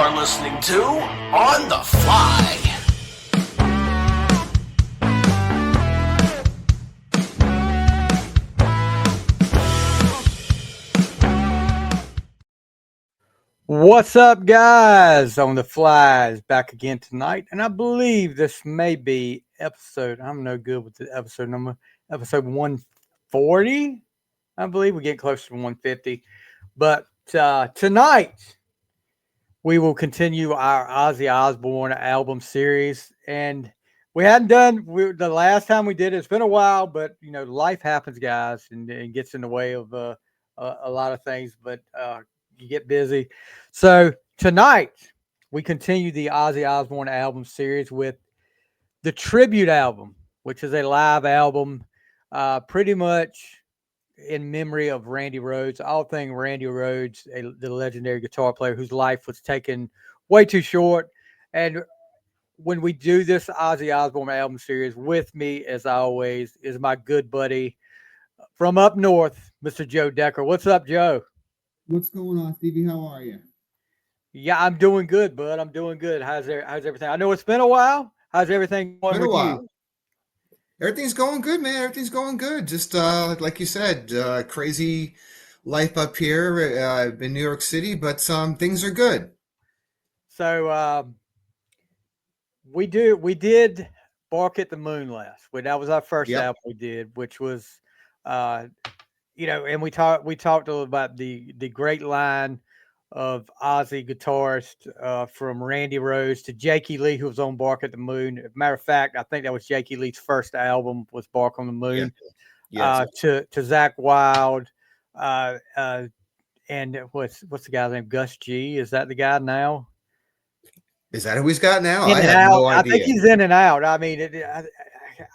are listening to On The Flythe. What's up, guys? On The Flythe back again tonight, and I believe this may be episode. I'm no good with the episode number. Episode 140. I believe we get close to 150. But tonight we will continue our Ozzy Osbourne Album Series, and we hadn't done the last time we did it. It's been a while, but life happens, guys, and it gets in the way of a lot of things. But you get busy. So tonight we continue the Ozzy Osbourne Album Series with the tribute album, which is a live album, pretty much in memory of Randy Rhoads. All thing Randy Rhoads, the legendary guitar player whose life was taken way too short. And when we do this Ozzy Osbourne Album Series, with me, as always, is my good buddy from up north, Mr. Joe Decker. What's up, Joe? What's going on, Stevie? How are you? Yeah, I'm doing good, bud. I'm doing good. How's everything? I know it's been a while. How's everything going with you? Everything's going good, man. Everything's going good. Just like you said, crazy life up here in New York City, but things are good. So we did Bark at the Moon last. That was our first album we did, which was and we talked a little about the great line of Ozzy guitarist from Randy Rhoads to Jakey Lee, who was on Bark at the Moon. As a matter of fact, I think that was Jakey Lee's first album was Bark on the Moon. To Zakk Wylde, and what's the guy's name? Gus G. Is that the guy now? Is that who he's got now? I have no idea. I think he's in and out. I mean,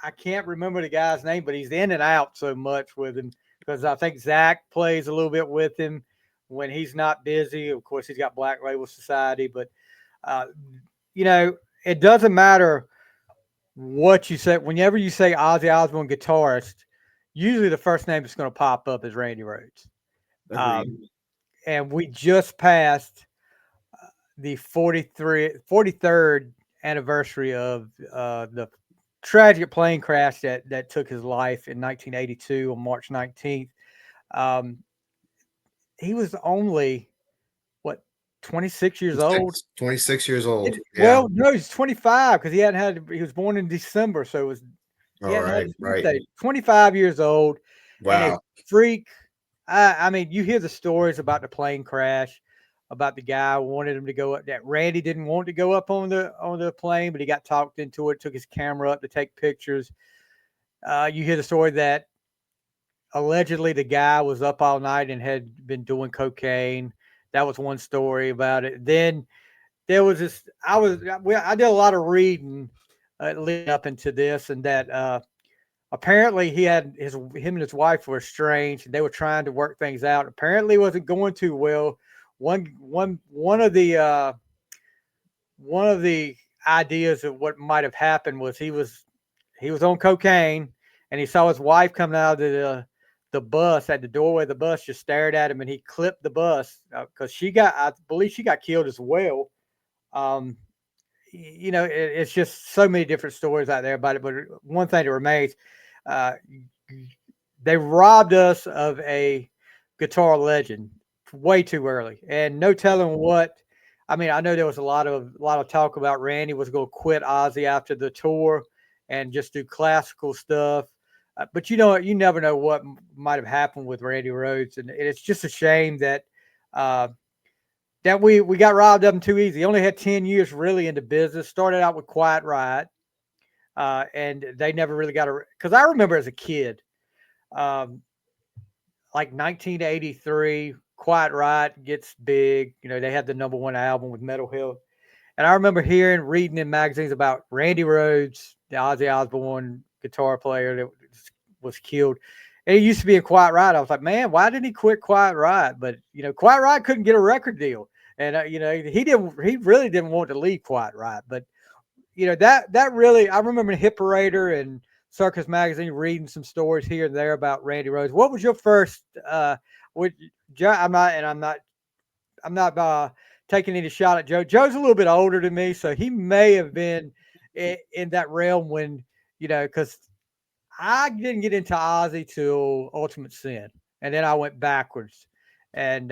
I can't remember the guy's name, but he's in and out so much with him. Because I think Zach plays a little bit with him when he's not busy. Of course, he's got Black Label Society, but it doesn't matter what you say. Whenever you say Ozzy Osbourne guitarist, usually the first name that's going to pop up is Randy Rhoads. And we just passed the 43rd anniversary of the tragic plane crash that took his life in 1982 on March 19th. He was only 26 years old. 26 years old. Well, no, he's 25 because he was born in December, so it was right. 25 years old. Wow. And a freak. I mean, you hear the stories about the plane crash, about the guy wanted him to go up. That Randy didn't want to go up on the plane, but he got talked into it. Took his camera up to take pictures. You hear the story that allegedly the guy was up all night and had been doing cocaine. That was one story about it. Then there was this. I did a lot of reading leading up into this, and that apparently him and his wife were estranged, and they were trying to work things out. Apparently, it wasn't going too well. One of the ideas of what might have happened was he was on cocaine, and he saw his wife coming out of the bus at the doorway of the bus, just stared at him, and he clipped the bus because I believe she got killed as well. It's just so many different stories out there about it. But one thing that remains, they robbed us of a guitar legend way too early, and no telling what. I mean, I know there was a lot of talk about Randy was going to quit Ozzy after the tour and just do classical stuff. But you never know what might have happened with Randy Rhoads, and it's just a shame that that we got robbed of him too easy. He only had 10 years really into business. Started out with Quiet Riot, and they never really got because I remember as a kid, like 1983. Quiet Riot gets big. They had the #1 album with Metal Health. And I remember reading in magazines about Randy Rhoads, the Ozzy Osbourne guitar player that was killed. And he used to be in Quiet Riot. I was like, man, why didn't he quit Quiet Riot? But, Quiet Riot couldn't get a record deal. And, he really didn't want to leave Quiet Riot. But, that really, I remember in Hipperator and Circus Magazine reading some stories here and there about Randy Rhoads. What was your first, I'm not taking any shot at Joe. Joe's a little bit older than me, so he may have been in that realm when, because I didn't get into Ozzy till Ultimate Sin, and then I went backwards. And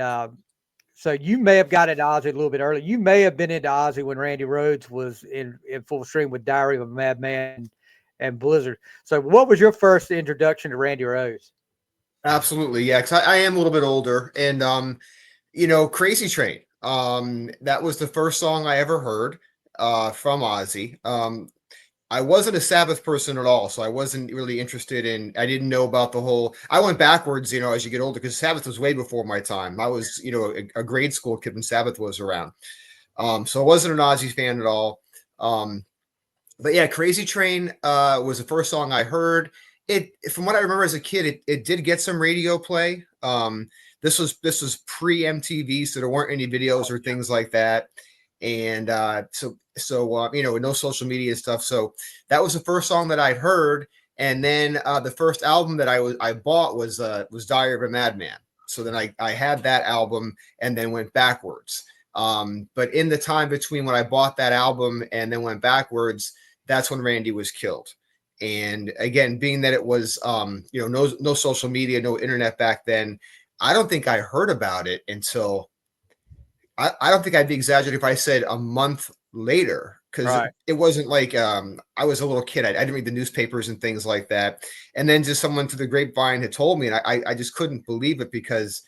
so you may have got into Ozzy a little bit early. You may have been into Ozzy when Randy Rhoads was in full stream with Diary of a Madman and Blizzard. So what was your first introduction to Randy Rhoads? Absolutely, yeah. Because I am a little bit older, and Crazy Train. That was the first song I ever heard from Ozzy. I wasn't a Sabbath person at all, so I wasn't really interested in. I didn't know about the whole. I went backwards, as you get older, because Sabbath was way before my time. I was, a grade school kid when Sabbath was around. So I wasn't an Ozzy fan at all. But yeah, Crazy Train was the first song I heard. It, from what I remember as a kid, it did get some radio play. This was pre MTV, so there weren't any videos or things like that, and so no social media stuff. So that was the first song that I'd heard, and then the first album that I bought was Diary of a Madman. So then I had that album and then went backwards. But in the time between when I bought that album and then went backwards, that's when Randy was killed. And again, being that it was, no social media, no internet back then, I don't think I heard about it until, I don't think I'd be exaggerating if I said a month later, because Right. it wasn't like I was a little kid. I didn't read the newspapers and things like that. And then just someone through the grapevine had told me, and I just couldn't believe it, because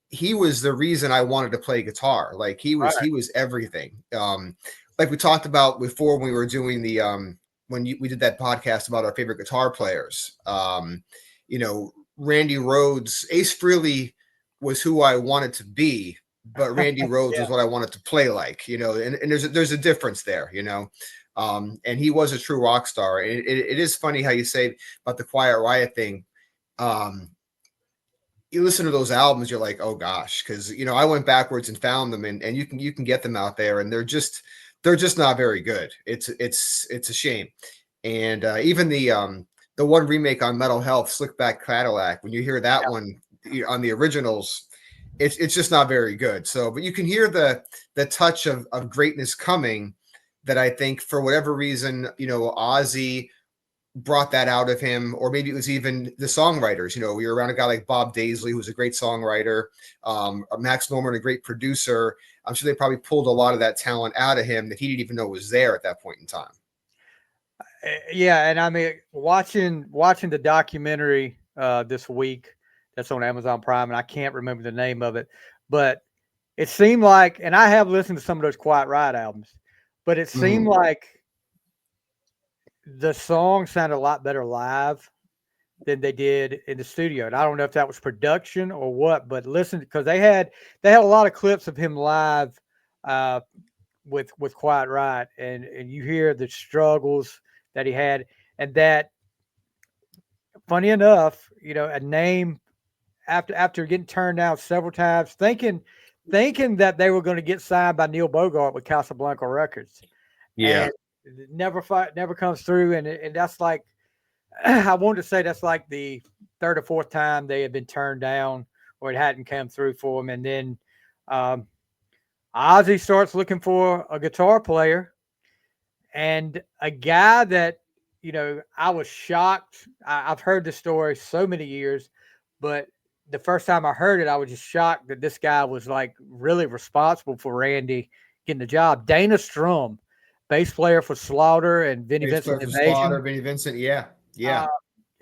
he was the reason I wanted to play guitar. Like he was everything. Like we talked about before when we were doing the we did that podcast about our favorite guitar players. Randy Rhoads, Ace Frehley was who I wanted to be, but Randy Rhoads was what I wanted to play like, and there's a difference there, and he was a true rock star. And it is funny how you say about the Quiet Riot thing. You listen to those albums, you're like, oh gosh, because I went backwards and found them, and you can get them out there, and they're just not very good. It's a shame. And even the one remake on Metal Health, Slickback Cadillac, when you hear that one on the originals, it's just not very good. So, but you can hear the touch of greatness coming, that I think for whatever reason, Ozzy brought that out of him, or maybe it was even the songwriters. We were around a guy like Bob Daisley, who was a great songwriter, Max Norman, a great producer. I'm sure they probably pulled a lot of that talent out of him that he didn't even know was there at that point in time. Yeah, and I mean, watching the documentary this week that's on Amazon Prime, and I can't remember the name of it, but it seemed like, and I have listened to some of those Quiet Riot albums, but it seemed like the song sounded a lot better live than they did in the studio. And I don't know if that was production or what, but listen, because they had a lot of clips of him live with Quiet Riot, and you hear the struggles that he had, and that, funny enough, a name after getting turned down several times, thinking that they were going to get signed by Neil Bogart with Casablanca Records. Yeah. And it never comes through, and that's like, I wanted to say that's like the third or fourth time they had been turned down, or it hadn't come through for them. And then Ozzy starts looking for a guitar player, and a guy that, I was shocked. I've heard the story so many years, but the first time I heard it, I was just shocked that this guy was like really responsible for Randy getting the job. Dana Strum, bass player for Slaughter and Vinnie Vincent Invasion. Slaughter, Vinnie Vincent, yeah.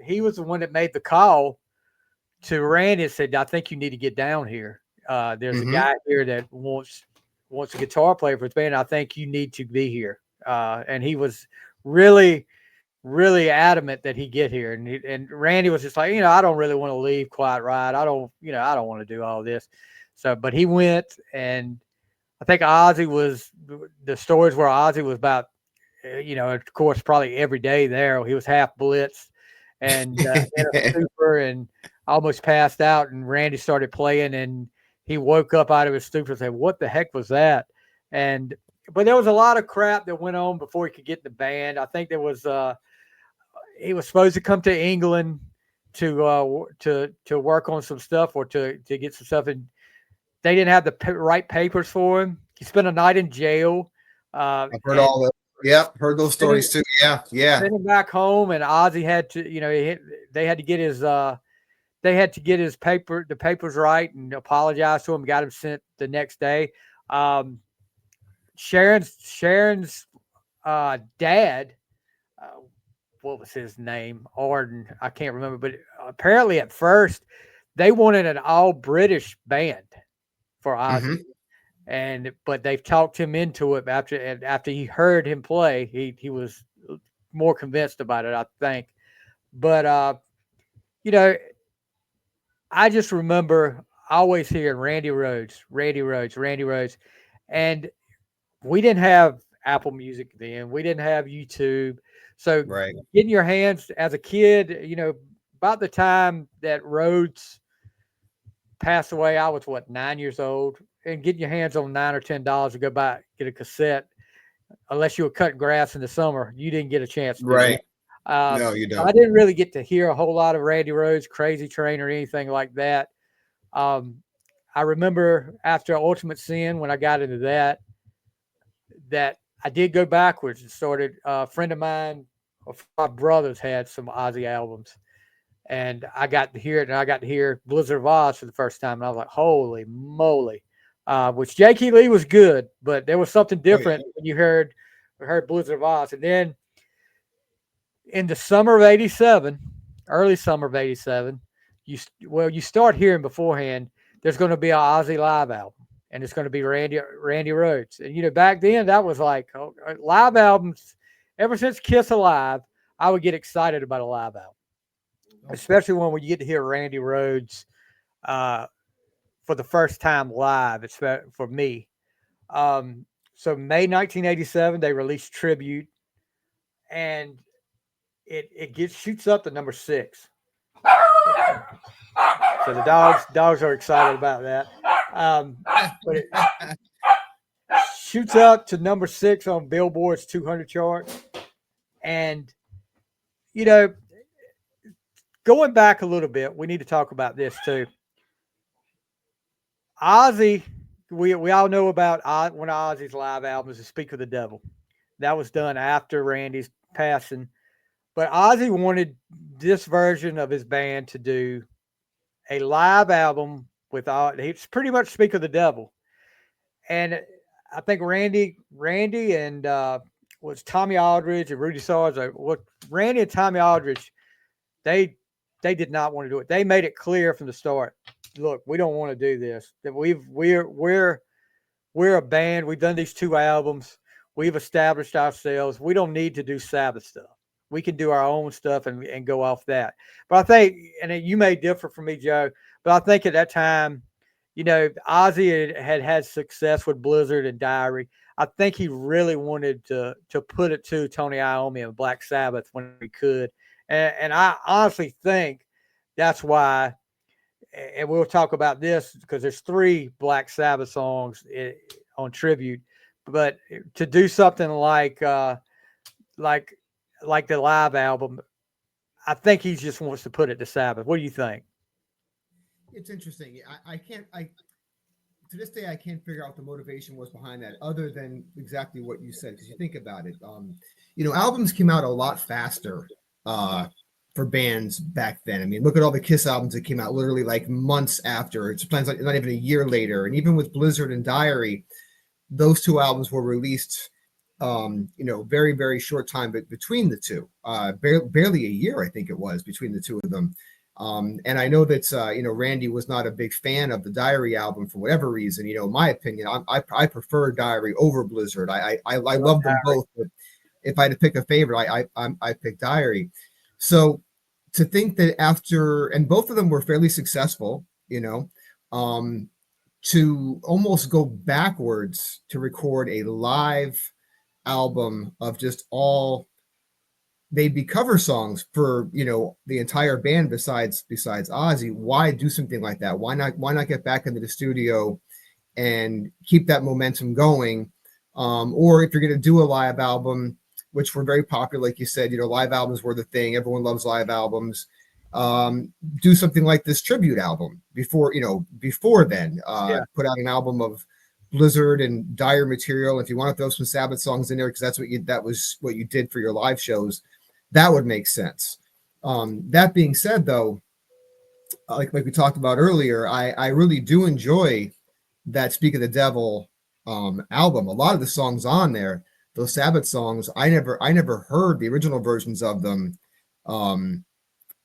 He was the one that made the call to Randy and said, "I think you need to get down here. There's a guy here that wants a guitar player for his band. I think you need to be here." And he was really, really adamant that he get here. And Randy was just like, I don't really want to leave Quiet Riot. I don't want to do all this. So, but he went, and I think the stories where Ozzy was about, of course, probably every day there. He was half blitzed and in a stupor and almost passed out. And Randy started playing, and he woke up out of his stupor and said, "What the heck was that?" But there was a lot of crap that went on before he could get in the band. I think there was he was supposed to come to England to work on some stuff, or to get some stuff, and they didn't have the right papers for him. he spent a night in jail. I've heard all the. Yep, heard those stories too. Yeah. Sent him back home, and Ozzy had to, they had to get his the papers right, and apologize to him. Got him sent the next day. Sharon's dad, what was his name? Arden, I can't remember, but apparently at first they wanted an all British band for Ozzy. But they've talked him into it after he heard him play. He was more convinced about it, I think. But I just remember always hearing Randy Rhoads, and we didn't have Apple Music then. We didn't have YouTube, so getting your hands as a kid, about the time that Rhoads passed away, I was 9 years old. And getting your hands on $9 or $10 to go buy get a cassette, unless you were cutting grass in the summer, you didn't get a chance to do that. No, you don't. I didn't really get to hear a whole lot of Randy Rhoads, Crazy Train, or anything like that. I remember after Ultimate Sin, when I got into that I did go backwards and started. A friend of mine, my brothers, had some Ozzy albums, and I got to hear it, and I got to hear Blizzard of Oz for the first time, and I was like, holy moly. Which Jakey Lee was good, but there was something different when you heard Blizzard of Oz. And then in the summer of '87, early summer of '87, you start hearing beforehand there's going to be an Ozzy live album, and it's going to be Randy Rhoads. And back then that was like live albums. Ever since Kiss Alive, I would get excited about a live album, especially when you get to hear Randy Rhoads for the first time live. It's for me. So May 1987, they released Tribute, and it shoots up to number 6. So the dogs are excited about that. But it shoots up to number 6 on Billboard's 200 chart. And going back a little bit, we need to talk about this too. Ozzy, we all know about one of Ozzy's live albums is Speak of the Devil. That was done after Randy's passing. But Ozzy wanted this version of his band to do a live album with it's pretty much Speak of the Devil. And I think Randy and was Tommy Aldridge and Rudy Sarge. Randy and Tommy Aldridge, they did not want to do it. They made it clear from the start. Look, we don't want to do this. That we're a band. We've done these 2 albums. We've established ourselves. We don't need to do Sabbath stuff. We can do our own stuff and go off that. But I think, and you may differ from me, Joe, but I think at that time, Ozzy had success with Blizzard and Diary. I think he really wanted to put it to Tony Iommi and Black Sabbath when he could. And I honestly think that's why. And we'll talk about this because there's 3 Black Sabbath songs on Tribute, but to do something like the live album, I think he just wants to put it to Sabbath. What do you think? It's interesting. To this day, I can't figure out what the motivation was behind that, other than exactly what you said. Because you think about it, albums came out a lot faster for bands back then. I mean, look at all the Kiss albums that came out literally like months after. It's sometimes not even a year later. And even with Blizzard and Diary, those 2 albums were released, very, very short time between the 2. Barely a year, I think it was, between the 2 of them. And I know that, Randy was not a big fan of the Diary album for whatever reason. In my opinion, I prefer Diary over Blizzard. I love them both, but if I had to pick a favorite, I pick Diary. So to think that after, and both of them were fairly successful, to almost go backwards to record a live album of just all they'd be cover songs for the entire band besides Ozzy. Why do something like that? Why not get back into the studio and keep that momentum going? Or if you're going to do a live album, which were very popular, like you said, live albums were the thing. Everyone loves live albums. Do something like this Tribute album before then. Put out an album of Blizzard and Dire Material, if you want to throw some Sabbath songs in there, because that was what you did for your live shows, that would make sense. That being said, though, like we talked about earlier, I really do enjoy that Speak of the Devil album. A lot of the songs on there, those Sabbath songs, I never heard the original versions of them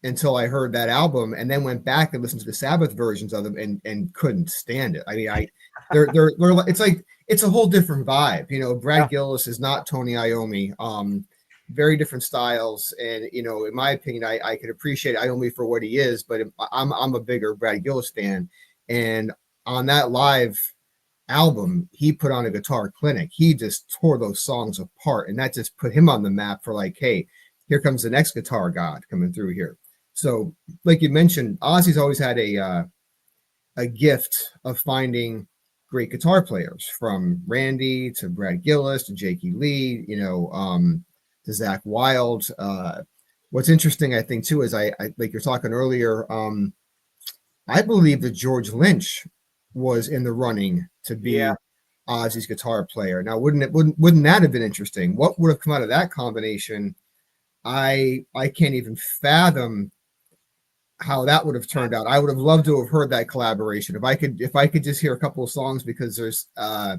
until I heard that album, and then went back and listened to the Sabbath versions of them and couldn't stand it. I mean, they're it's like it's a whole different vibe. You know, Brad Gillis is not Tony Iommi. Very different styles, and in my opinion, I could appreciate Iommi for what he is, but I'm a bigger Brad Gillis fan, and on that live album, he put on a guitar clinic. He just tore those songs apart, and that just put him on the map for like, hey, here comes the next guitar god coming through here. So, like you mentioned, Ozzy's always had a gift of finding great guitar players, from Randy to Brad Gillis to Jakey Lee, to Zach Wilde. What's interesting, I think, too, is I like you're talking earlier. I believe that George Lynch was in the running to be Ozzy's guitar player. Now, wouldn't that have been interesting? What would have come out of that combination? I can't even fathom how that would have turned out. I would have loved to have heard that collaboration. If I could just hear a couple of songs, because there's a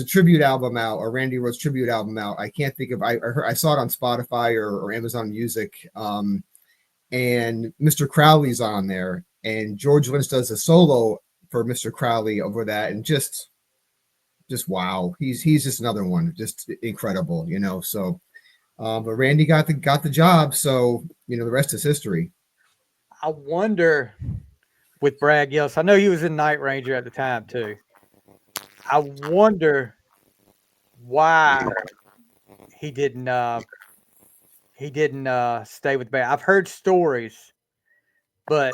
tribute album out, a Randy Rhoads tribute album out. I can't think of. I saw it on Spotify or Amazon Music, and Mr. Crowley's on there, and George Lynch does a solo for Mr. Crowley over that, and just wow, he's just another one, just incredible, So, but Randy got the job, so the rest is history. I wonder with Brad Gillis. I know he was in Night Ranger at the time too. I wonder why he didn't stay with the band. I've heard stories, but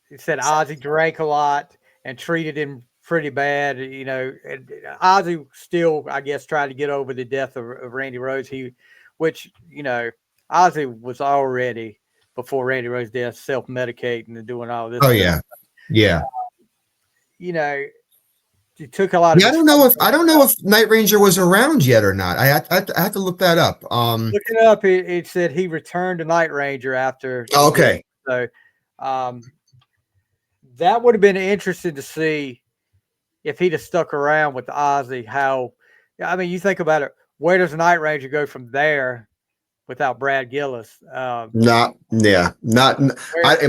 he said Ozzy drank a lot and treated him pretty bad. And Ozzy still, I guess, tried to get over the death of Randy Rhoads. Which Ozzy was already, before Randy Rhoads' death, self-medicating and doing all this. Oh yeah, yeah. He took a lot of. I don't know if Night Ranger was around yet or not. I have to look that up. Looking up, it said he returned to Night Ranger after. Okay. So, that would have been interesting to see if he'd have stuck around with Ozzy. How, I mean, you think about it. Where does Night Ranger go from there without Brad Gillis? In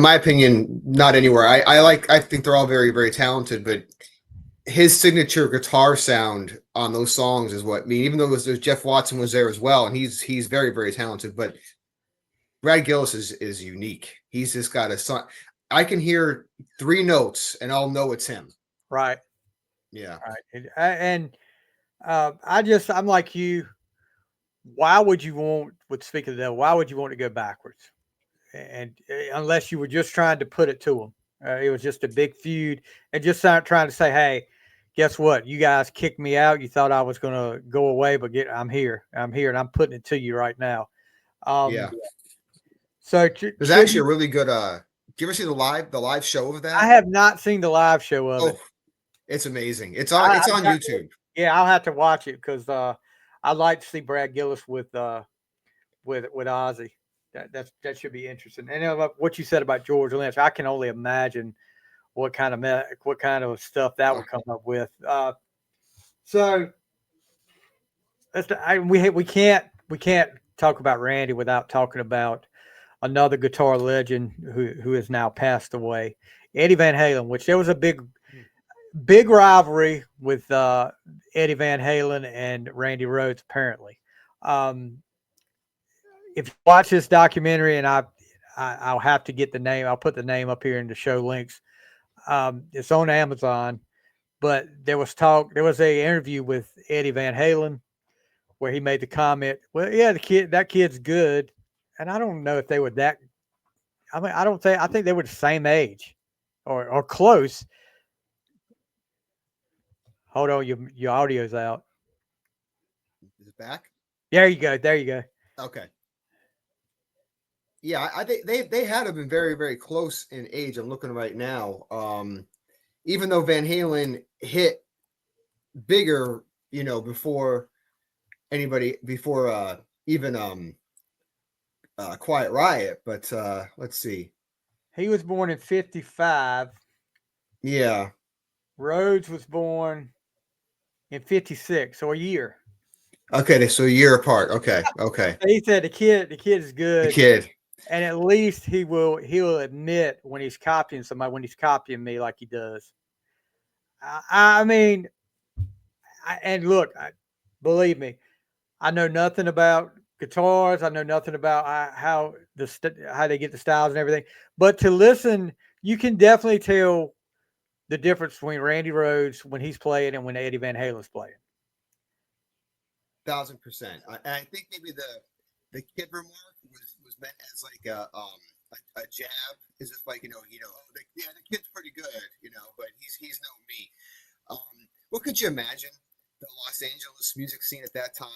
my opinion, not anywhere. I think they're all very, very talented, but his signature guitar sound on those songs is what, even though there's Jeff Watson was there as well, and he's very, very talented, but Brad Gillis is unique. He's just got a song. I can hear 3 notes and I'll know it's him. Right. Yeah. Right. And I'm like you. Why would you want, with Speak of the Devil, why would you want to go backwards? And unless you were just trying to put it to them. It was just a big feud, and just trying to say, hey, guess what? You guys kicked me out. You thought I was going to go away, but I'm here, and I'm putting it to you right now. Yeah. So there's actually a really good. Do you ever see the live show of that? I have not seen the live show of it. It's amazing. It's on YouTube. Yeah, I'll have to watch it, because I'd like to see Brad Gillis with Ozzy. That should be interesting. And what you said about George Lynch, I can only imagine what kind of stuff that would come up with. So we can't talk about Randy without talking about another guitar legend who has now passed away, Eddie Van Halen. Which there was a big rivalry with Eddie Van Halen and Randy Rhoads, apparently. If you watch this documentary, and I'll have to get the name, I'll put the name up here in the show links. It's on Amazon, but there was an interview with Eddie Van Halen where he made the comment, well, yeah, that kid's good. And I don't know if they were that, I think they were the same age or close. Hold on, your audio's out. Is it back? There you go. Okay. Yeah, I think they had to been very, very close in age. I'm looking right now. Even though Van Halen hit bigger, you know, before even Quiet Riot. But let's see. He was born in 55. Yeah. Rhodes was born in 56, so a year. Okay, so a year apart. Okay. He said the kid is The good, kid. and at least he'll admit when he's copying somebody, when he's copying me like he does. I mean, and look, believe me, I know nothing about guitars. I know nothing about how they get the styles and everything. But to listen, you can definitely tell the difference between Randy Rhoads when he's playing and when Eddie Van Halen's playing. 1,000%. I think maybe the kid remark was meant as like a jab, as if like the kid's pretty good, but he's no me. What could you imagine the Los Angeles music scene at that time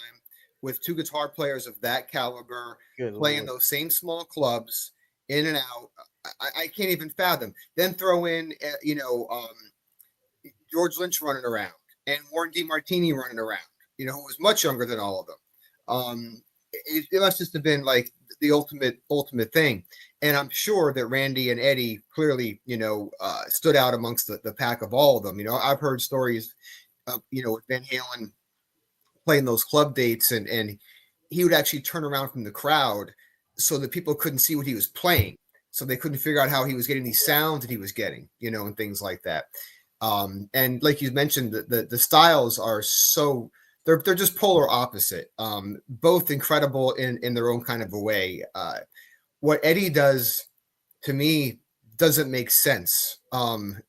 with two guitar players of that caliber Good playing Lord. those same small clubs in and out? I can't even fathom. Then throw in George Lynch running around and Warren DeMartini running around, who was much younger than all of them. It must just have been like the ultimate thing. And I'm sure that Randy and Eddie clearly, stood out amongst the pack of all of them. I've heard stories of, with Van Halen playing those club dates and he would actually turn around from the crowd so that people couldn't see what he was playing. So they couldn't figure out how he was getting these sounds that he was getting, and things like that. And like you mentioned, the styles are so they're just polar opposite. Both incredible in their own kind of a way. What Eddie does to me doesn't make sense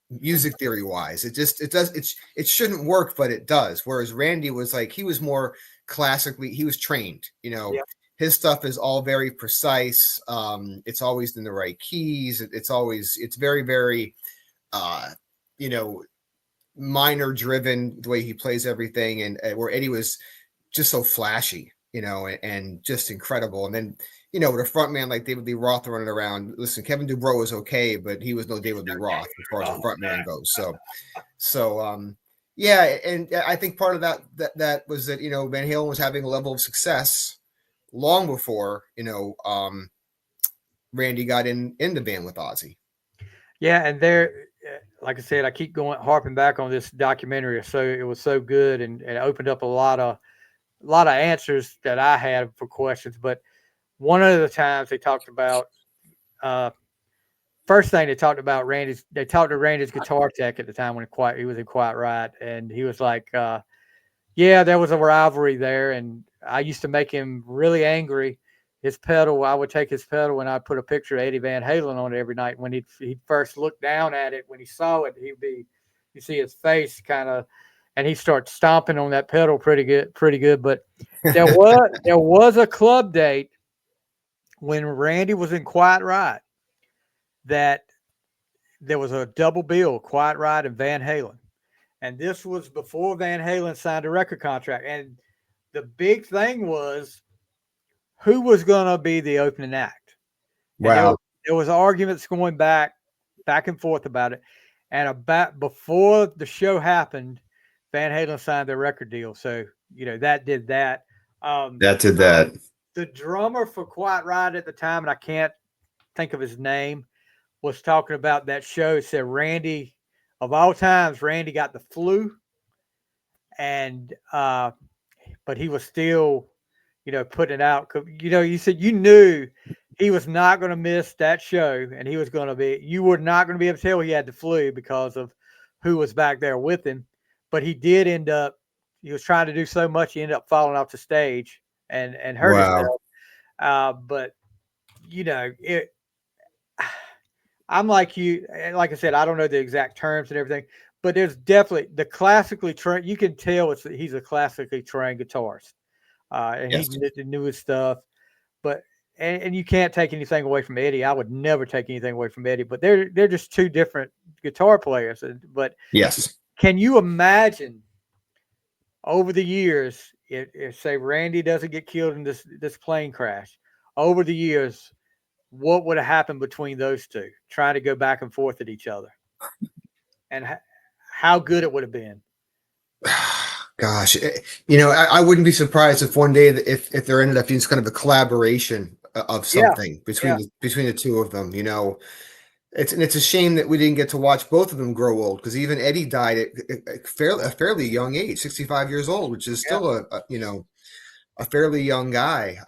music theory wise. It shouldn't work, but it does. Whereas Randy was like, he was more classically, he was trained, Yep. His stuff is all very precise. It's always in the right keys. It's very, very minor driven the way he plays everything, and where Eddie was just so flashy, and just incredible. And then, with a front man like David Lee Roth running around, listen, Kevin Dubrow was okay, but he was no David Lee Roth as far as a front man goes. So yeah, and I think part of that was that, Van Halen was having a level of success long before, Randy got in the band with Ozzy. Yeah, and there, like I said, I keep harping back on this documentary. So it was so good, and opened up a lot of answers that I had for questions. But one of the times they talked about, first thing they talked about they talked to Randy's guitar tech at the time when he was in Quiet Riot, and he was like, yeah, there was a rivalry there, and I used to make him really angry. His pedal, I would take his pedal and I'd put a picture of Eddie Van Halen on it every night. When he'd first look down at it, when he saw it, you see his face kind of, and he starts stomping on that pedal pretty good. But there was a club date when Randy was in Quiet Riot that there was a double bill, Quiet Riot and Van Halen. And this was before Van Halen signed a record contract. And the big thing was who was going to be the opening act. And Wow. there was arguments going back and forth about it. And about before the show happened, Van Halen signed their record deal. So, that did that. That did that. The drummer for Quiet Riot at the time, and I can't think of his name, was talking about that show. It said Randy, of all times, Randy got the flu. And but he was still, putting it out. You said you knew he was not going to miss that show, and you were not going to be able to tell he had the flu because of who was back there with him. But he did end up. He was trying to do so much, he ended up falling off the stage and hurt himself. But it. I'm like you. Like I said, I don't know the exact terms and everything, but there's definitely the classically trained. You can tell he's a classically trained guitarist, and Yes. he knew his stuff. But and you can't take anything away from Eddie. I would never take anything away from Eddie. But they're just two different guitar players. But Yes. can you imagine over the years, if say Randy doesn't get killed in this plane crash, over the years, what would have happened between those two trying to go back and forth at each other, and how good it would have been? Gosh, I wouldn't be surprised if one day if there ended up being kind of a collaboration of Yeah, something yeah. between the two of them. It's a shame that we didn't get to watch both of them grow old because even Eddie died at a fairly young age, 65 years old, which is Yeah. still a fairly young guy.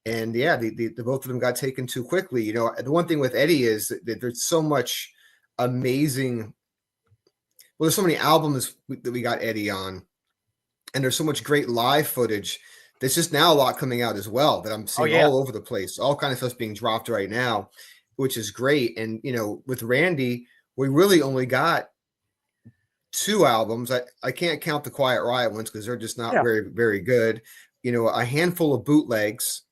And yeah, the both of them got taken too quickly. The one thing with Eddie is that there's so much amazing. Well, there's so many albums that we got Eddie on, and there's so much great live footage. There's just now a lot coming out as well that I'm Oh seeing yeah. all over the place. All kind of stuff's being dropped right now, which is great. And with Randy, we really only got two albums. I can't count the Quiet Riot ones because they're just not Yeah. very, very good. A handful of bootlegs,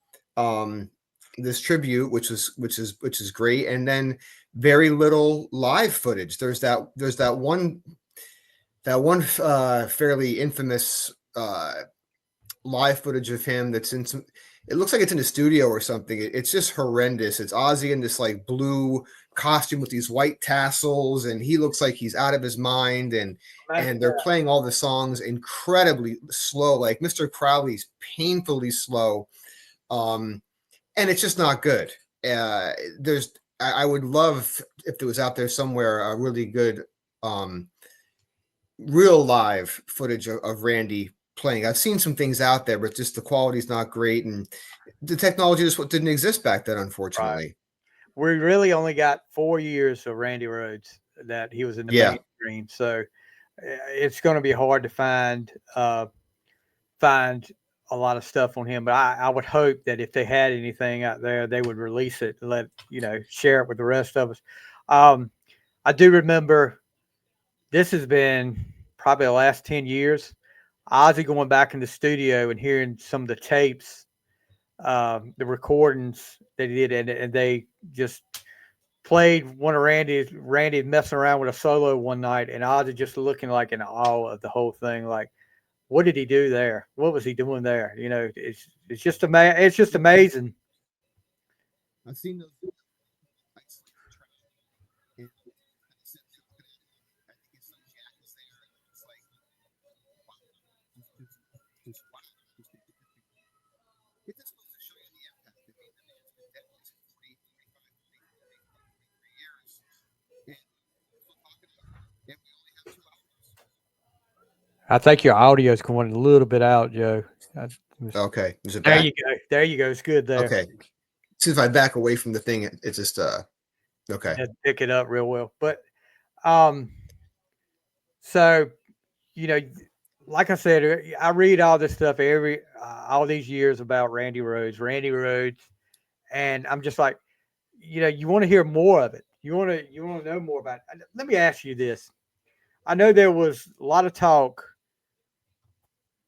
this tribute, which is great, and then very little live footage. There's that one fairly infamous live footage of him that's in some. It looks like it's in a studio or something. It's just horrendous. It's Ozzy in this like blue costume with these white tassels, and he looks like he's out of his mind. And they're playing all the songs incredibly slow, like Mr. Crowley's painfully slow, and it's just not good. I would love if there was out there somewhere a really good real live footage of Randy playing. I've seen some things out there, but just the quality's not great, and the technology just didn't exist back then, Right. unfortunately. We really only got 4 years of Randy Rhoads that he was in the Yeah, mainstream, so it's going to be hard to find a lot of stuff on him. But I would hope that if they had anything out there, they would release it and share it with the rest of us. Um, I do remember this has been probably the last 10 years. Ozzy going back in the studio and hearing some of the tapes, the recordings that he did, and they just played one of Randy messing around with a solo one night, and Ozzy just looking like in awe of the whole thing. Like, what did he do there? What was he doing there? It's just amazing. I've seen those. I think your audio is going a little bit out, Joe. Okay, is it There back? you go. There you go. It's good there. Okay, since I back away from the thing, it's just okay. Just pick it up real well. But um, so you know, like I said, I read all this stuff all these years about Randy Rhoads, and I'm just like, you want to hear more of it. You want to know more about it. Let me ask you this. I know there was a lot of talk.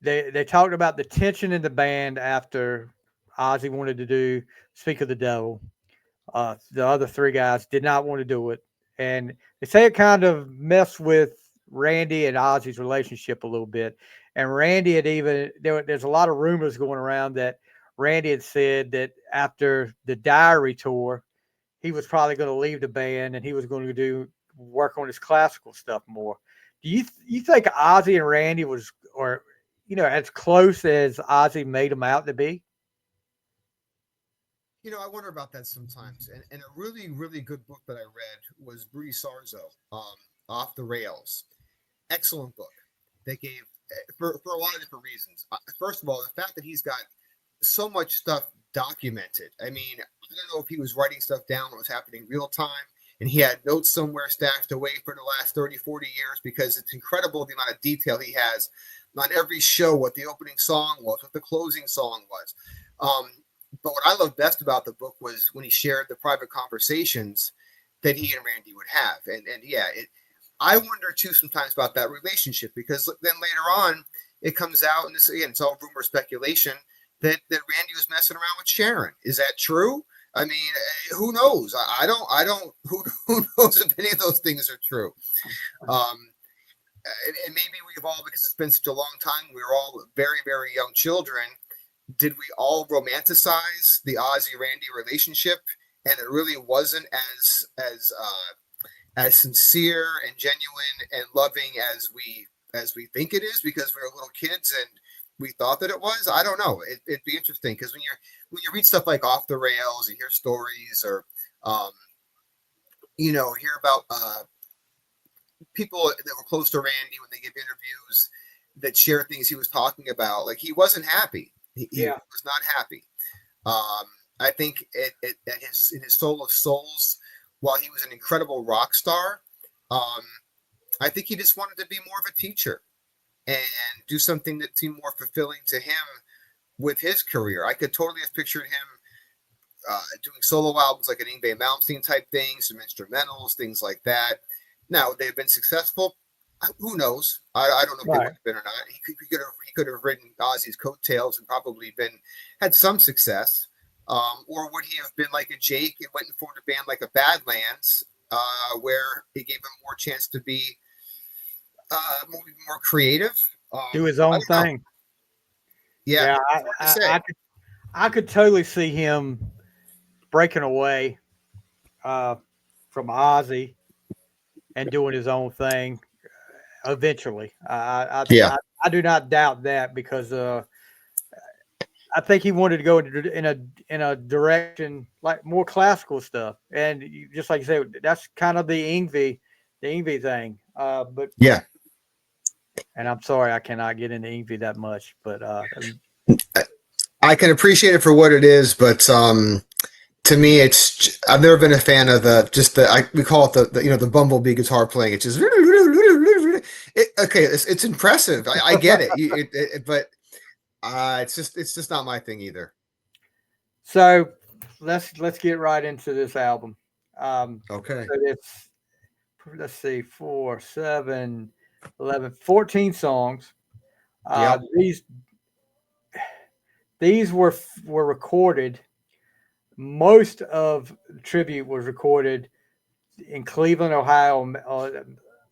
They talked about the tension in the band after Ozzy wanted to do "Speak of the Devil." The other three guys did not want to do it, and they say it kind of messed with Randy and Ozzy's relationship a little bit. And Randy had there's a lot of rumors going around that Randy had said that after the Diary tour, he was probably going to leave the band and he was going to do work on his classical stuff more. Do you think Ozzy and Randy was, or as close as Ozzy made them out to be? I wonder about that sometimes. And a really, really good book that I read was Bruce Sarzo, Off the Rails. Excellent book. They gave for a lot of different reasons. First of all, the fact that he's got so much stuff documented. I mean, I don't know if he was writing stuff down what was happening real time and he had notes somewhere stashed away for the last 30, 40 years because it's incredible the amount of detail he has on every show, what the opening song was, what the closing song was. But what I loved best about the book was when he shared the private conversations that he and Randy would have. And yeah, I wonder too sometimes about that relationship because then later on it comes out, and this again, it's all rumor speculation that Randy was messing around with Sharon. Is that true? I mean, who knows? I don't. Who knows if any of those things are true? And maybe we've all, because it's been such a long time, we were all very, very young children. Did we all romanticize the Ozzy Randy relationship, and it really wasn't as sincere and genuine and loving as we think it is because we were little kids and we thought that it was. I don't know. It'd be interesting because when you read stuff like Off the Rails, you hear stories or hear about people that were close to Randy when they give interviews that share things he was talking about. Like he wasn't happy. He was not happy. I think in his Soul of Souls, while he was an incredible rock star, I think he just wanted to be more of a teacher and do something that seemed more fulfilling to him with his career. I could totally have pictured him doing solo albums like an Yngwie Malmsteen type thing, some instrumentals, things like that. Now, they've been successful. Who knows? I don't know if they would have been or not. He could have ridden Ozzy's coattails and probably had some success. Or would he have been like a Jake and went and formed a band like a Badlands, where it gave him more chance to be more creative, do his own thing. Yeah, I could totally see him breaking away from Ozzy and doing his own thing eventually. I do not doubt that because I think he wanted to go in a direction like more classical stuff, and just like you said, that's kind of the Yngwie thing. But yeah. And I'm sorry I cannot get into Yngwie that much, but I can appreciate it for what it is, but to me, I've never been a fan of we call it the bumblebee guitar playing. It's just it's impressive. I get it, but it's just not my thing either. So let's get right into this album. Okay. So let's see, 4, 7, 11, 14 songs. These were recorded. Most of the tribute was recorded in Cleveland, Ohio,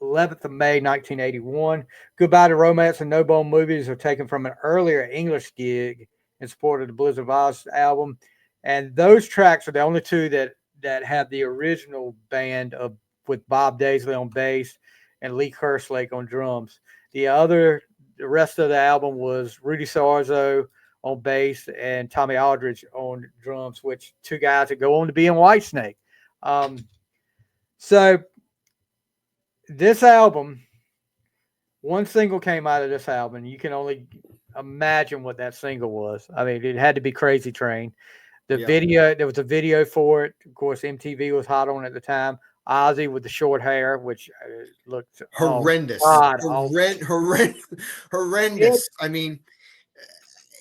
11th of May, 1981. Goodbye to Romance and No Bone Movies are taken from an earlier English gig in support of the Blizzard of Oz album. And those tracks are the only two that have the original band with Bob Daisley on bass and Lee Kerslake on drums. The rest of the album was Rudy Sarzo on bass and Tommy Aldridge on drums, which two guys that go on to be in Whitesnake. So this album, one single came out of this album. You can only imagine what that single was. I mean, it had to be Crazy Train. Video, there was a video for it. Of course, MTV was hot on at the time. Ozzy with the short hair, which looked horrendous. Horrendous. I mean,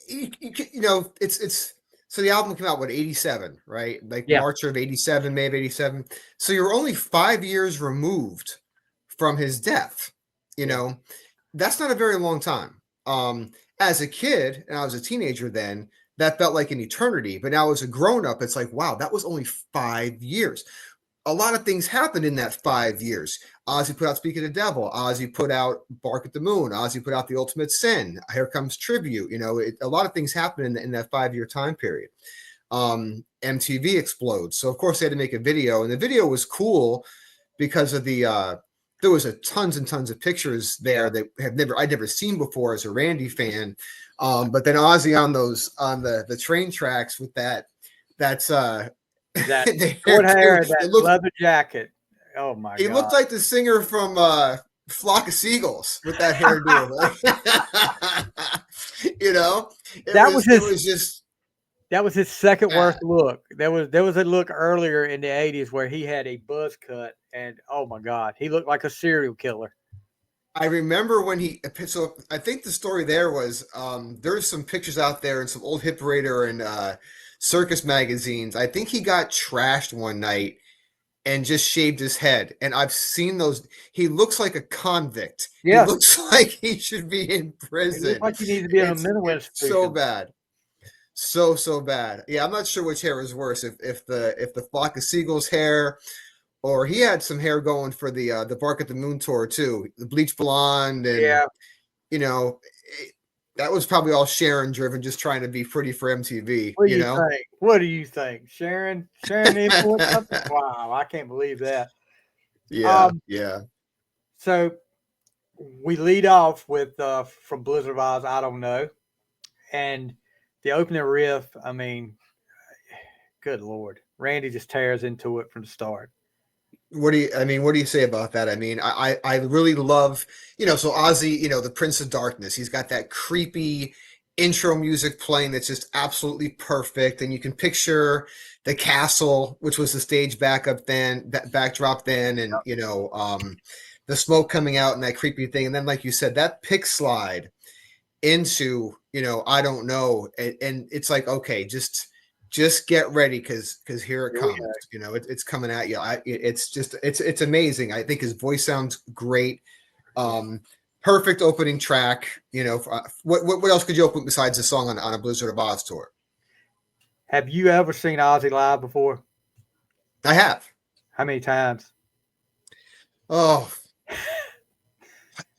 it's so the album came out 87, right? Like March of 87, May of 87. So you're only 5 years removed from his death. That's not a very long time. As a kid, and I was a teenager then, that felt like an eternity. But now as a grown-up, it's like, wow, that was only 5 years. A lot of things happened in that 5 years. Ozzy put out Speak of the Devil. Ozzy put out Bark at the Moon. Ozzy put out The Ultimate Sin. Here Comes Tribute. A lot of things happened in that 5 year time period. MTV explodes. So of course they had to make a video, and the video was cool because of the there was tons and tons of pictures there that I'd never seen before as a Randy fan. But then Ozzy on the train tracks with that short hair, that leather jacket. Oh my God! He looked like the singer from Flock of Seagulls with that hairdo. That was his second worst look. There was a look earlier in the 80s where he had a buzz cut, and oh my God, he looked like a serial killer. I remember when so I think the story there was there's some pictures out there in some old Hit Parader and circus magazines. I think he got trashed one night and just shaved his head. And I've seen those. He looks like a convict. Yeah. He looks like he should be in prison. He looks like he needs to be in a mental institution. So bad. So bad. Yeah, I'm not sure which hair is worse. If the Flock of Seagulls hair, or he had some hair going for the Bark at the Moon tour too. The bleach blonde, and that was probably all Sharon driven, just trying to be pretty for MTV. What do you think? What do you think? Sharon influenced something? Wow, I can't believe that. Yeah. So we lead off with from Blizzard of Oz, I Don't Know. And the opening riff, I mean, good Lord. Randy just tears into it from the start. What do you say about that? I mean, I really love, so Ozzy, the Prince of Darkness, he's got that creepy intro music playing that's just absolutely perfect. And you can picture the castle, which was the stage backdrop then, and, the smoke coming out and that creepy thing. And then, like you said, that pick slide into, I don't know. And it's like, okay, just get ready because here it comes. It's coming at you. It's amazing. I think his voice sounds great. Perfect opening track. What else could you open besides the song on a Blizzard of Oz tour? Have you ever seen Ozzy live before? I have. How many times? Oh,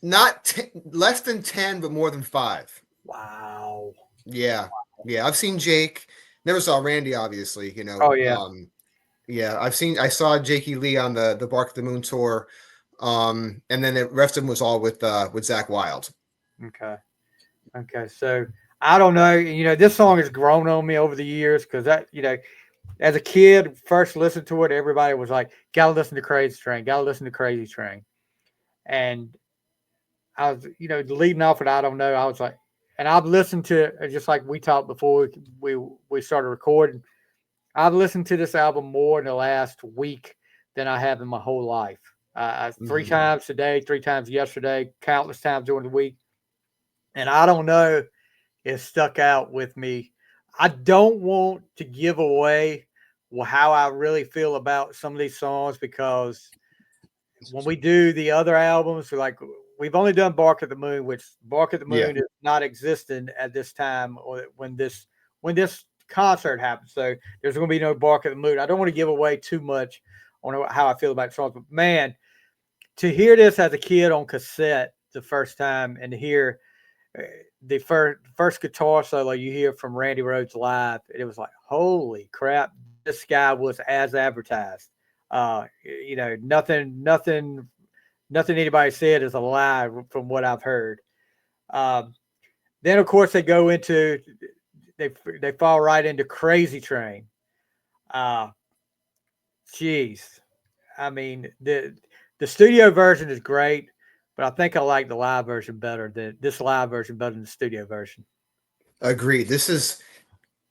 not less than 10, but more than 5. Wow. Yeah. I've seen Jake. Never saw Randy, obviously. Oh yeah. I saw Jakey Lee on the Bark of the Moon tour, and then the rest of them was all with Zakk Wylde. Okay. So I don't know. This song has grown on me over the years because as a kid, first listened to it, everybody was like, "Gotta listen to Crazy Train. Gotta listen to Crazy Train," and I was, leading off with I Don't Know. I was like, and I've listened to just like we talked before we started recording. I've listened to this album more in the last week than I have in my whole life. 3 times today, 3 times yesterday, countless times during the week. And I Don't Know, it stuck out with me. I don't want to give away how I really feel about some of these songs because when we do the other albums, we've only done Bark at the Moon, which Bark at the Moon is not existent at this time or when this concert happens. So there's going to be no Bark at the Moon. I don't want to give away too much on how I feel about the songs, but man, to hear this as a kid on cassette the first time and to hear the first guitar solo you hear from Randy Rhoads live, it was like, holy crap, this guy was as advertised. Nothing anybody said is a lie from what I've heard. Then of course they fall right into Crazy Train. Jeez. I mean, the studio version is great, but I think I like the live version better than the studio version. Agreed.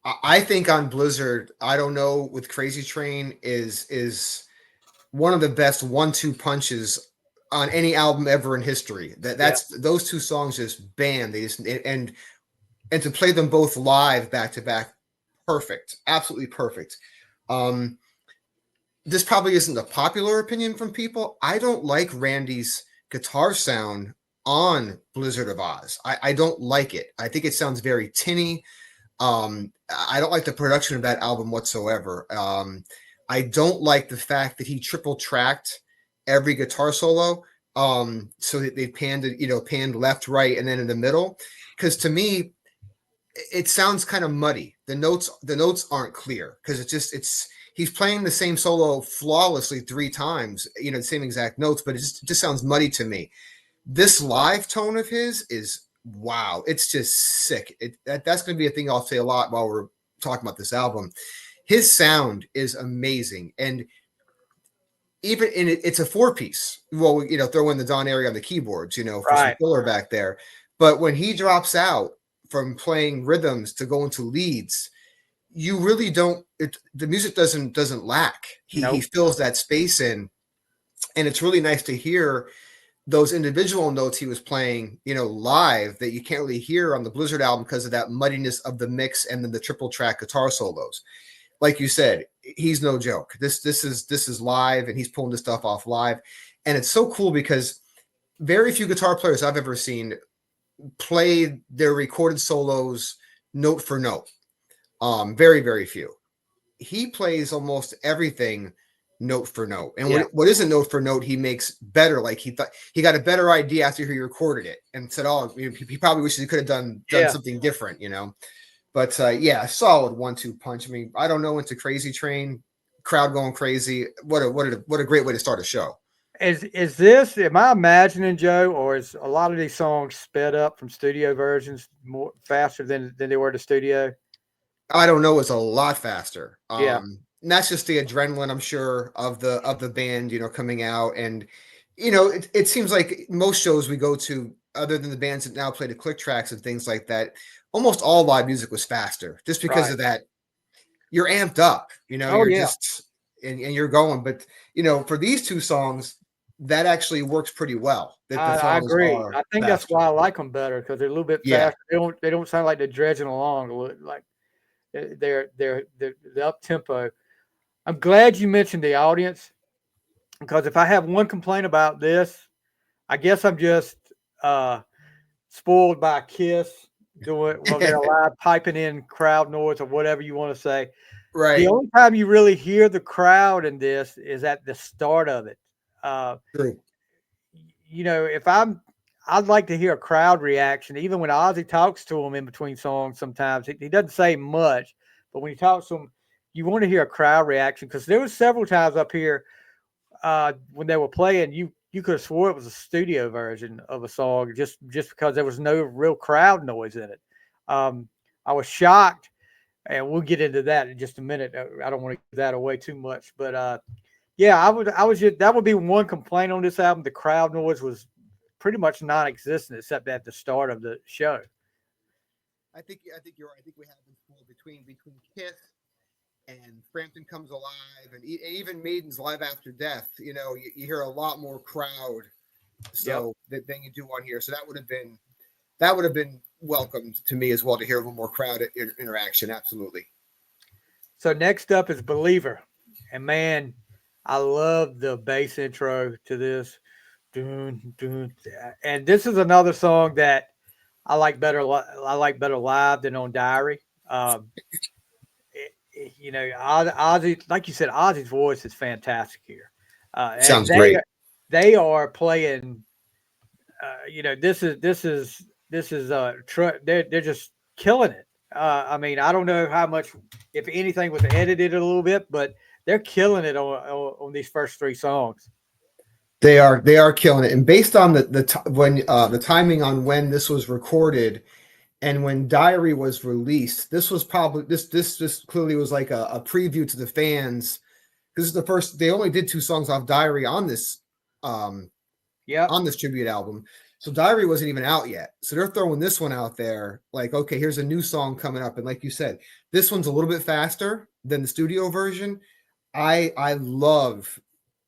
I think on Blizzard, I Don't Know with Crazy Train is one of the best 1-2 punches on any album ever in history. Those 2 songs just bam. They just and to play them both live back to back, perfect, absolutely perfect. This probably isn't a popular opinion from people. I don't like Randy's guitar sound on Blizzard of Oz. I don't like it. I think it sounds very tinny. I don't like the production of that album whatsoever. I don't like the fact that he triple tracked every guitar solo. So that they panned left, right, and then in the middle. Because to me, it sounds kind of muddy. The notes aren't clear because he's playing the same solo flawlessly 3 times, the same exact notes, but it just sounds muddy to me. This live tone of his is wow. It's just sick. That's going to be a thing I'll say a lot while we're talking about this album. His sound is amazing. And even in it's a 4-piece. Well, throw in the Don area on the keyboards, for some filler back there. But when he drops out from playing rhythms to go into leads, you really don't. The music doesn't lack. He fills that space in, and it's really nice to hear those individual notes he was playing, live that you can't really hear on the Blizzard album because of that muddiness of the mix and then the triple track guitar solos. Like you said, he's no joke. This is live, and he's pulling this stuff off live, and it's so cool because very few guitar players I've ever seen play their recorded solos note for note. Very, very few. He plays almost everything note for note, and what isn't note for note, he makes better. Like he thought he got a better idea after he recorded it, and said, "Oh, he probably wishes he could have done something different," But solid 1-2 punch. I mean, I Don't Know into Crazy Train, crowd going crazy. What a great way to start a show. Is this? Am I imagining, Joe, or is a lot of these songs sped up from studio versions more faster than they were to studio? I don't know, it's a lot faster. Yeah, And that's just the adrenaline, I'm sure, of the band, coming out. And it seems like most shows we go to, other than the bands that now play the click tracks and things like that, almost all live music was faster, just because right. of that. You're amped up, Oh you're yeah, just and you're going. But for these two songs, that actually works pretty well. That the I songs agree. are I think that's faster. why I like them better because they're a little bit Yeah, faster. They don't sound like they're dredging along. Like they're the up tempo. I'm glad you mentioned the audience because if I have one complaint about this, I guess I'm just uh, spoiled by Kiss doing well. They're live piping in crowd noise or whatever you want to say. The right. only time you really hear the crowd in this is at the start of it. Uh, True. if I'd like to hear a crowd reaction, even when Ozzy talks to him in between songs. Sometimes he doesn't say much, but when he talks to him, you want to hear a crowd reaction because there was several times up here when they were playing, you could have swore it was a studio version of a song just because there was no real crowd noise in it. I was shocked, and we'll get into that in just a minute. I don't want to give that away too much, but yeah, I was just that would be one complaint on this album. The crowd noise was pretty much non-existent except at the start of the show. I think you're right. I think we have been spoiled between Kiss and Frampton Comes Alive, and even Maiden's Live After Death. You hear a lot more crowd Yep. than you do on here. So that would have been welcomed to me as well, to hear a little more crowd interaction. Absolutely. So next up is Believer, and man, I love the bass intro to this. Dun, dun, and this is another song that I like better. I like better live than on Diary. Ozzy, like you said, Ozzy's voice is fantastic here, and Sounds great. they are playing. This is they're just killing it. I mean, I don't know how much, if anything, was edited a little bit, but they're killing it on these first three songs. They are killing it. And based on the timing on when this was recorded and when Diary was released, this was probably this clearly was like a preview to the fans. This is the first. They only did two songs off Diary um Yep. on this tribute album. So Diary wasn't even out yet. So they're throwing this one out there like, okay, here's a new song coming up. And like you said, this one's a little bit faster than the studio version. I love,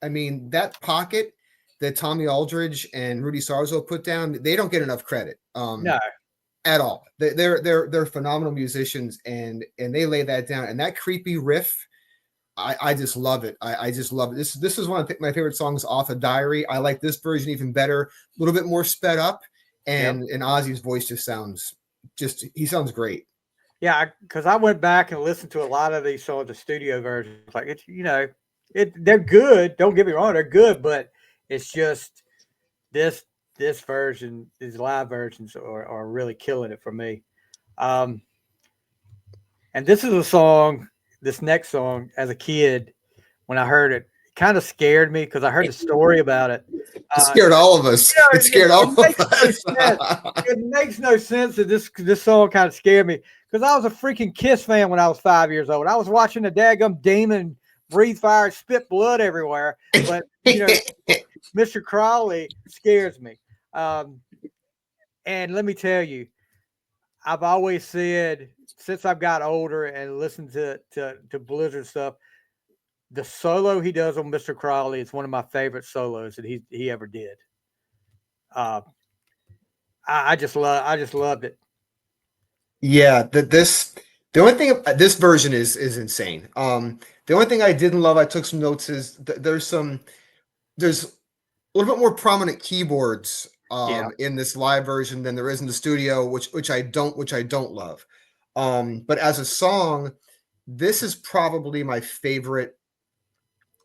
I mean, that pocket that Tommy Aldridge and Rudy Sarzo put down, they don't get enough credit. No. At all. They're phenomenal musicians, and they lay that down. And that creepy riff, I just love it. I just love it. This is one of my favorite songs off of Diary. I like this version even better, a little bit more sped up, Yep. and Ozzy's voice he sounds great. Yeah, because I went back and listened to a lot of these songs, the studio versions. Like they're good. Don't get me wrong, they're good, but it's just this this version, these live versions are really killing it for me. Um, and this is a song, this next song, as a kid, when I heard it, kind of scared me because I heard the story about it. It scared all of us. It scared all It of makes no us. sense. It makes no sense that this song kind of scared me because I was a freaking Kiss fan when I was 5 years old. I was watching the daggum demon breathe fire, spit blood everywhere. But Mr. Crowley scares me. Um, and let me tell you, I've always said since I've got older and listened to Blizzard stuff, the solo he does on Mr. Crowley is one of my favorite solos that he ever did. Uh, I just loved it. Yeah, the only thing, this version is insane. The only thing I didn't love, I took some notes, is there's a little bit more prominent keyboards Yeah, in this live version than there is in the studio, which I don't love. But as a song, this is probably my favorite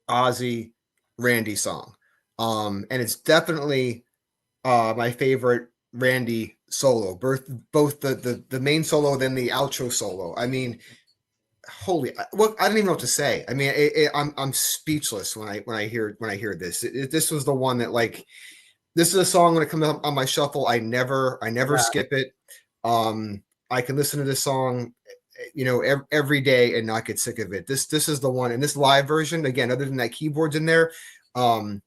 Ozzy Randy song. And it's definitely my favorite Randy solo, both the main solo, then the outro solo. I mean, holy, well, I don't even know what to say. I mean, I'm speechless when I hear this. This was the one that, like, this is a song when it comes up on my shuffle. I never Right. skip it. I can listen to this song, every day and not get sick of it. This is the one, and this live version, again, other than that keyboards in there, and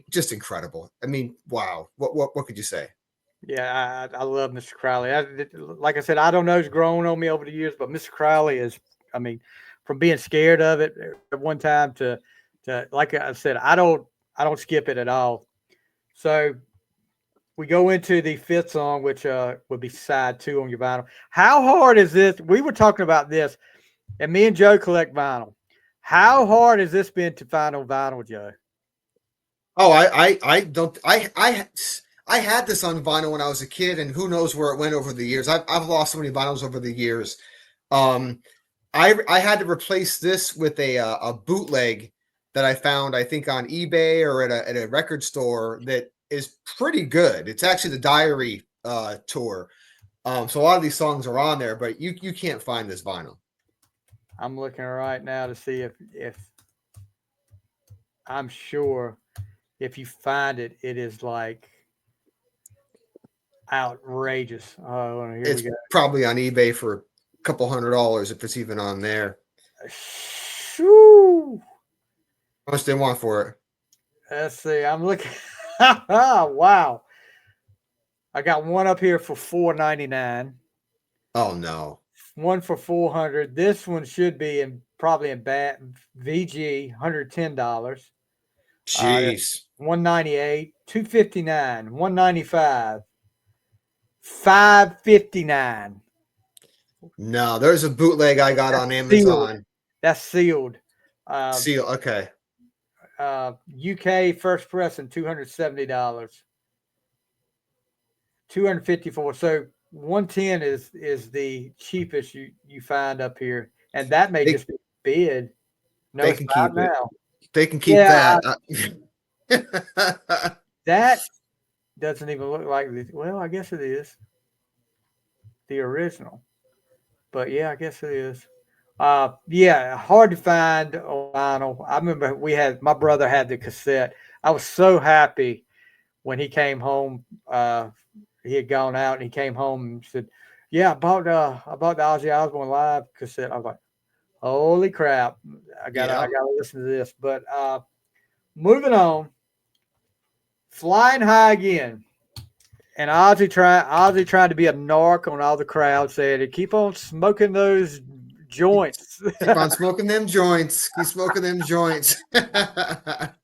just incredible. I mean, wow. What could you say? Yeah, I love Mr. Crowley. Like I said, I don't know, it's grown on me over the years, but Mr. Crowley is, I mean, from being scared of it at one time to like I said, I don't skip it at all. So we go into the fifth song, which would be side 2 on your vinyl. How hard is this? We were talking about this, and me and Joe collect vinyl. How hard has this been to find on vinyl, Joe? Oh, I don't I had this on vinyl when I was a kid, and who knows where it went over the years. I've lost so many vinyls over the years. Um, I had to replace this with a bootleg that I found, I think, on eBay or at a record store that is pretty good. It's actually the Diary tour. So a lot of these songs are on there, but you can't find this vinyl. I'm looking right now to see if I'm sure if you find it, it is like outrageous. Oh, here It's we go. probably on eBay for a couple $100 if it's even on there. Shoo! How much they want for it? Let's see. I'm looking. Wow. I got one up here for $4.99. Oh no. One for 400. This one should be probably in VG, $110. Jeez. 198, 259, 195, 559. No, there's a bootleg I got on Sealed. Amazon. That's sealed. Seal. Okay. UK first pressing $270. 254. So 110 is the cheapest you find up here, and that may They, just be bid. No, they it's can not keep it. now. They can keep Yeah, that. that doesn't even look like this. Well, I guess it is the original, but yeah, I guess it is. Yeah, hard to find on vinyl. I remember my brother had the cassette. I was so happy when he came home. He had gone out and he came home and said, "Yeah, I bought the Ozzy Osbourne live cassette." I was like, "Holy crap! I Yeah. gotta listen to this." But moving on, Flying High again. And Ozzy trying to be a narc on all the crowd, saying, "Keep on smoking those joints." Keep on smoking them joints. Keep smoking them joints. Well,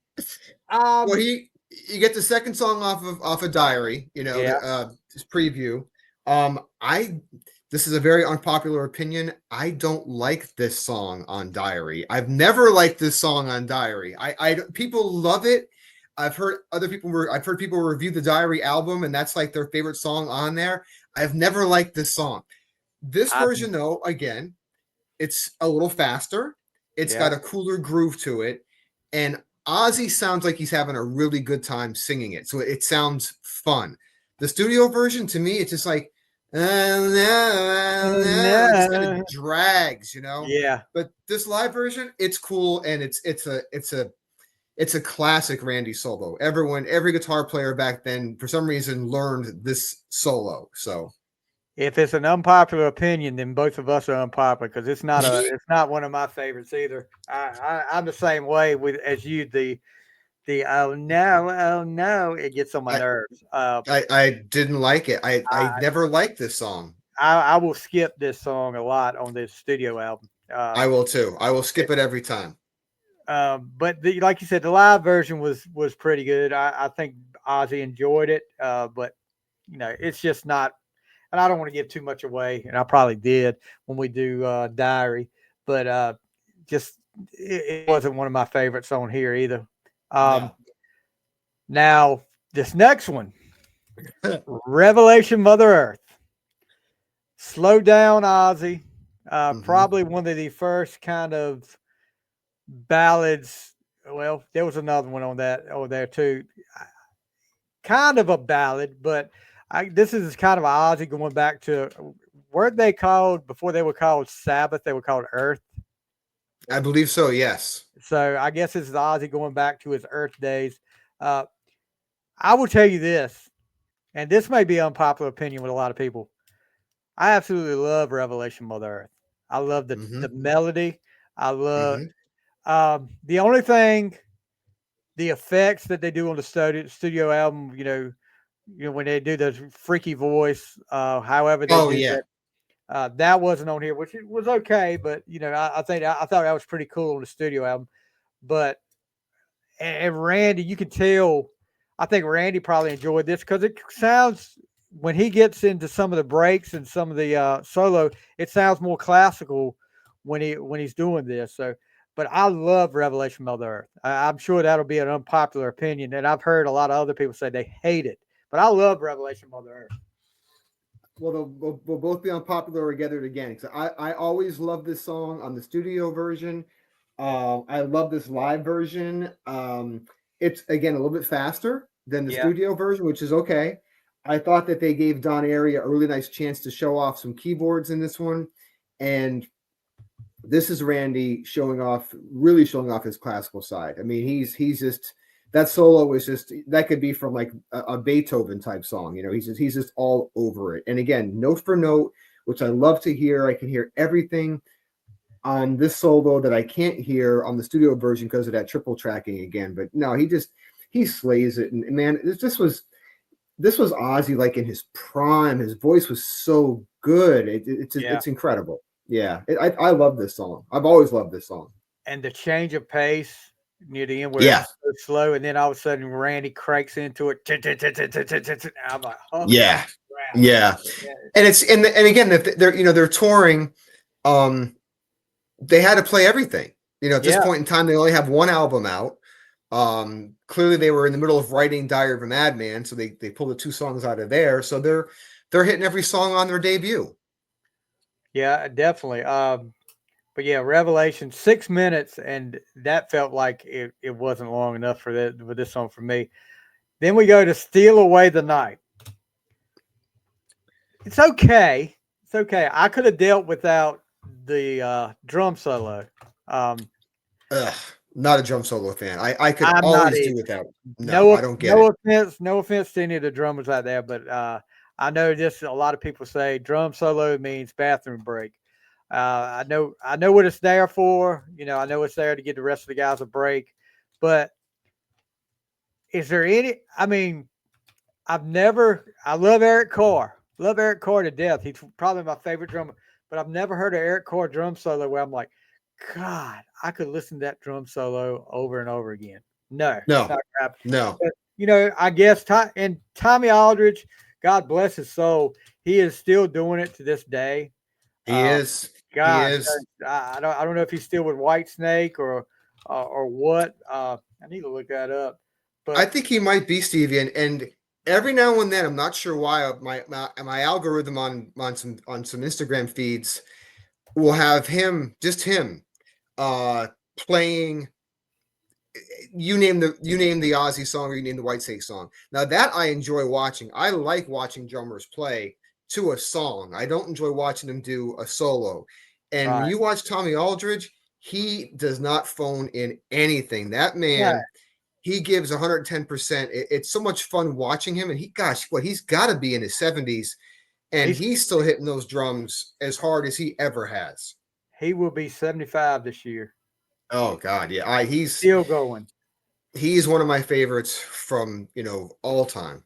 you get the second song off of Diary, Yeah, this preview. I This is a very unpopular opinion. I don't like this song on Diary. I've never liked this song on Diary. People love it. I've heard people review the Diary album, and that's like their favorite song on there. I've never liked this song. This I, version, though, again, it's a little faster. It's yeah. got a cooler groove to it, and Ozzy sounds like he's having a really good time singing it. So it sounds fun. The studio version, to me, it's just like, it just kind of drags, Yeah. But this live version, it's cool, and it's a classic Randy solo. Every guitar player back then, for some reason, learned this solo. So If it's an unpopular opinion, then both of us are unpopular because it's not one of my favorites either. I'm the same way as you. The oh no, it gets on my nerves. I didn't like it. I I, never liked this song. I will skip this song a lot on this studio album. I will too. I will skip it every time. But like you said, the live version was pretty good. I think Ozzy enjoyed it, but it's just not. And I don't want to give too much away, and I probably did when we do Diary, but just it wasn't one of my favorites on here either. No. Now this next one, Revelation Mother Earth. Slow down, Ozzy. Probably one of the first kind of ballads. Well, there was another one on there too. Kind of a ballad, but this is kind of Ozzy going back to weren't they called before they were called Sabbath? They were called Earth. I believe so. Yes. So I guess this is Ozzy going back to his Earth days. Uh, I will tell you this, and this may be unpopular opinion with a lot of people. I absolutely love Revelation Mother Earth. I love the Mm-hmm. melody. I love Mm-hmm. the only thing, the effects that they do on the studio album. When they do the freaky voice, however they Oh do yeah. that. That wasn't on here, which it was okay, but I thought that was pretty cool on the studio album. But and Randy, you could tell. I think Randy probably enjoyed this because it sounds, when he gets into some of the breaks and some of the solo, it sounds more classical when he's doing this. So, but I love Revelation Mother Earth. I'm sure that'll be an unpopular opinion, and I've heard a lot of other people say they hate it, but I love Revelation Mother Earth. Well, we'll both be unpopular or get it again. Because I always love this song on the studio version. I love this live version. It's again a little bit faster than the Yeah, studio version, which is okay. I thought that they gave Don Airy a really nice chance to show off some keyboards in this one, and this is Randy really showing off his classical side. I mean, he's just, that solo is just, that could be from like a Beethoven type song. He's just all over it. And again, note for note, which I love to hear. I can hear everything on this solo that I can't hear on the studio version because of that triple tracking again. But no, he slays it. And man, this was Ozzy like in his prime. His voice was so good. yeah. It's incredible. Yeah, I love this song. I've always loved this song. And the change of pace near the end where Yeah, it's so slow, and then all of a sudden Randy cranks into it. I'm like, holy yeah, crap! yeah. Yeah, And again, if they're touring, um, they had to play everything. At this yeah, point in time, they only have one album out. Clearly, they were in the middle of writing "Diary of a Madman," so they pulled the two songs out of there. So they're hitting every song on their debut. yeah, definitely. But yeah, Revelation, 6 minutes, and that felt like it wasn't long enough for this song for me. Then we go to Steal Away the Night. It's okay. It's okay. I could have dealt without the drum solo. Um, Ugh, not a drum solo fan. I could I'm not always do either. without. No, I don't get it. No offense to any of the drummers out there, but I know this. A lot of people say drum solo means bathroom break. I know what it's there for. I know it's there to give the rest of the guys a break. But is there any? I mean, I love Eric Carr. Love Eric Carr to death. He's probably my favorite drummer. But I've never heard an Eric Carr drum solo where I'm like, God, I could listen to that drum solo over and over again. No, it's No, not crap. no, But, I guess and Tommy Aldridge, God bless his soul, he is still doing it to this day. he Uh, is. He gosh, is. I don't know if he's still with White Snake or what. I need to look that up. I But think he might be Stevie, and every now and then, I'm not sure why, my algorithm on some Instagram feeds will have just him, uh, playing. You name the Ozzy song or you name the White Snake song. Now that I enjoy watching. I like watching drummers play to a song. I don't enjoy watching them do a solo. And when right, you watch Tommy Aldridge, he does not phone in anything. That yeah, man, he gives 110%. It's so much fun watching him. And he's got to be in his 70s, and he's he's still hitting those drums as hard as he ever has. he will be 75 this year, Oh God, yeah. still going. He's one of my favorites from all time.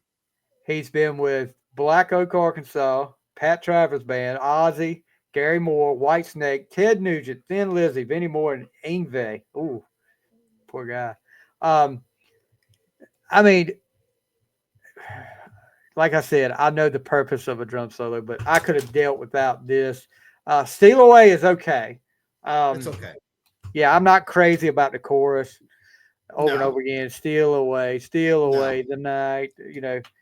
He's been with Black Oak, Arkansas, Pat Travers Band, Ozzy, Gary Moore, Whitesnake, Ted Nugent, Thin Lizzy, Vinnie Moore, and Ingve. Ooh, poor guy. Um, I mean, like I said, I know the purpose of a drum solo, but I could have dealt without this. Steal Away is okay. It's Um, okay. yeah, I'm not crazy about the chorus over and No, over again. Steal no. away the night.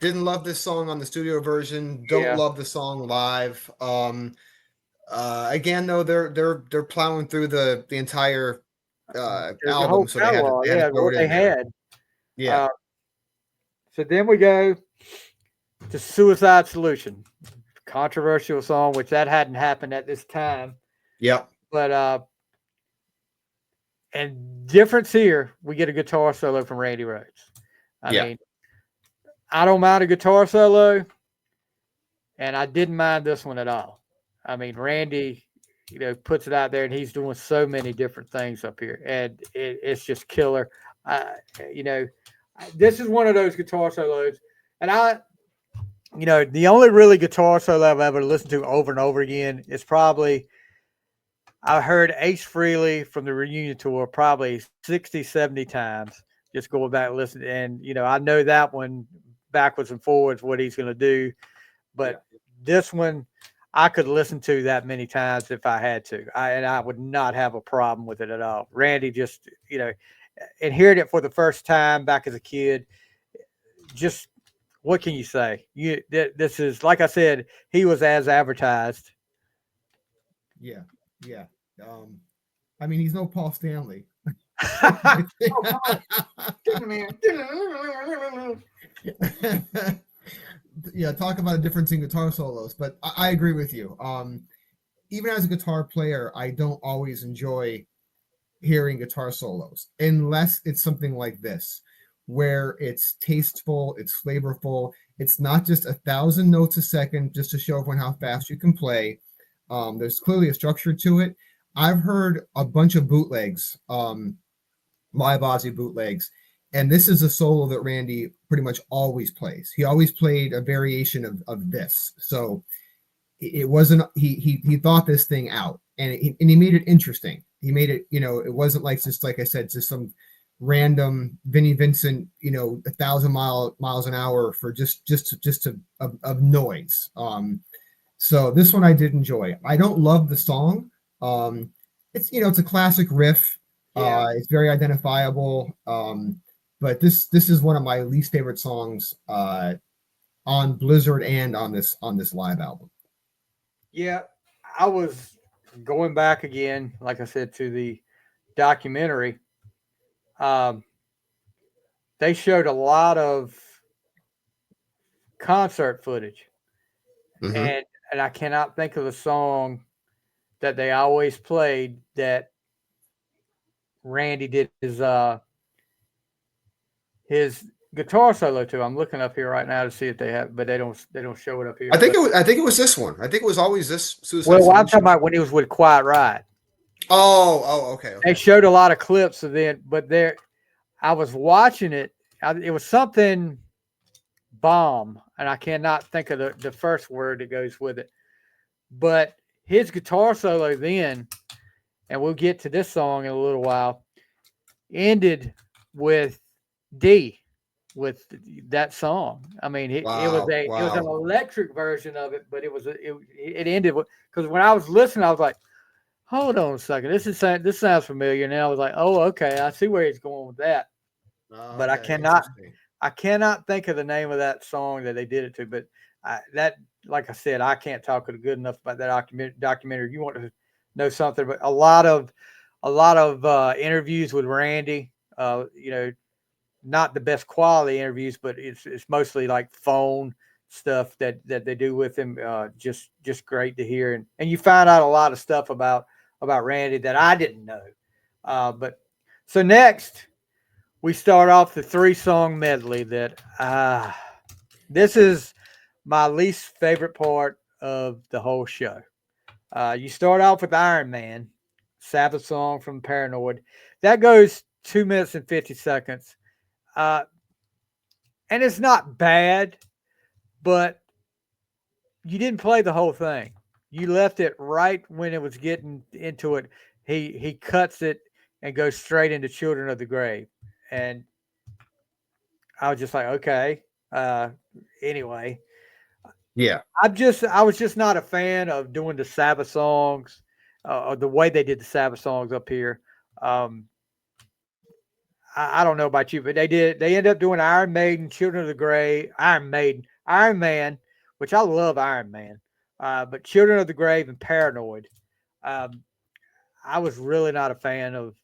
Didn't love this song on the studio version. Don't Yeah. love the song live. Again though, they're plowing through the entire There's a whole album, so catalog. they had to Yeah, throw what it they in there. had. Yeah. Uh, so then we go to Suicide Solution, controversial song, which that hadn't happened at this time. Yep. But And difference here, we get a guitar solo from Randy Rhoads. I mean, I don't mind a guitar solo, and I didn't mind this one at all. I mean, Randy, puts it out there, and he's doing so many different things up here, and it's just killer. You know, this is one of those guitar solos, and the only really guitar solo I've ever listened to over and over again is probably I heard Ace Frehley from the reunion tour probably 60, 70 times, just going back and listening. And, I know that one backwards and forwards, what he's going to do. But this one, I could listen to that many times if I had to. And I would not have a problem with it at all. Randy just, and hearing it for the first time back as a kid, just what can you say? This is, like I said, he was as advertised. Yeah. I mean, he's no Paul Stanley. Yeah, talk about a difference in guitar solos, but I agree with you. Even as a guitar player, I don't always enjoy hearing guitar solos unless it's something like this, where it's tasteful, it's flavorful. It's not just 1,000 notes a second just to show everyone how fast you can play. There's clearly a structure to it. I've heard a bunch of bootlegs, live Ozzy bootlegs, and this is a solo that Randy pretty much always plays. He always played a variation of this. So it wasn't, he thought this thing out, and he made it interesting. He made it, it wasn't like just, like I said, just some random Vinnie Vincent, 1,000 miles an hour for just of noise. So this one I did enjoy. I don't love the song. It's it's a classic riff. It's very identifiable. But this is one of my least favorite songs on Blizzard and on this live album. Yeah, I was going back again, like I said, to the documentary. They showed a lot of concert footage, and I cannot think of the song that they always played that Randy did his guitar solo to. I'm looking up here right now to see if they have, but they don't show it up here. I think it was this one. I think it was always this. Well, I'm talking about when he was with Quiet Riot. Okay. They showed a lot of clips of it, but I was watching it. It was something bomb, and I cannot think of the first word that goes with it. But his guitar solo then, and we'll get to this song in a little while, ended with D, with that song. I mean, it was an electric version of it, but it ended with, because when I was listening, I was like, hold on a second, this sounds familiar. And then I was like, oh, okay, I see where he's going with that. But I cannot think of the name of that song that they did it to. But like I said, I can't talk good enough about that documentary. If you want to know something, but a lot of interviews with Randy, not the best quality interviews, but it's mostly like phone stuff that they do with him. Just great to hear, and you find out a lot of stuff about Randy that I didn't know. But so next we start off the 3-song medley that this is my least favorite part of the whole show. You start off with Iron Man, Sabbath song from Paranoid. That goes 2 minutes and 50 seconds. And it's not bad, but you didn't play the whole thing. You left it right when it was getting into it. He cuts it and goes straight into Children of the Grave. And I was just like, okay. Anyway. Yeah. I was just not a fan of doing the Sabbath songs, or the way they did the Sabbath songs up here. I don't know about you, but they ended up doing Iron Maiden, Children of the Grave, Iron Man, which I love Iron Man. But Children of the Grave and Paranoid. I was really not a fan of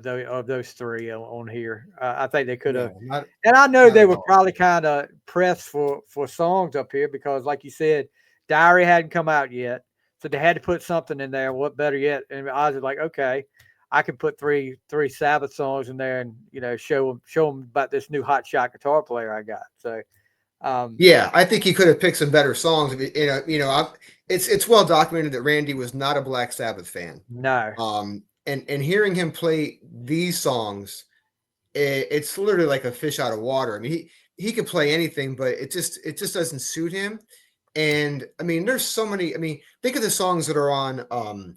those three on here. I think they could have, and I know they were probably kind of pressed for songs up here because, like you said, Diary hadn't come out yet, so they had to put something in there. What better yet? And I was like, okay, I could put three Sabbath songs in there and show them about this new hotshot guitar player I got. So yeah, I think he could have picked some better songs. It's well documented that Randy was not a Black Sabbath fan. no, and hearing him play these songs, it's literally like a fish out of water. I mean, he could play anything, but it just doesn't suit him. And I mean, there's so many. I mean, think of the songs that are on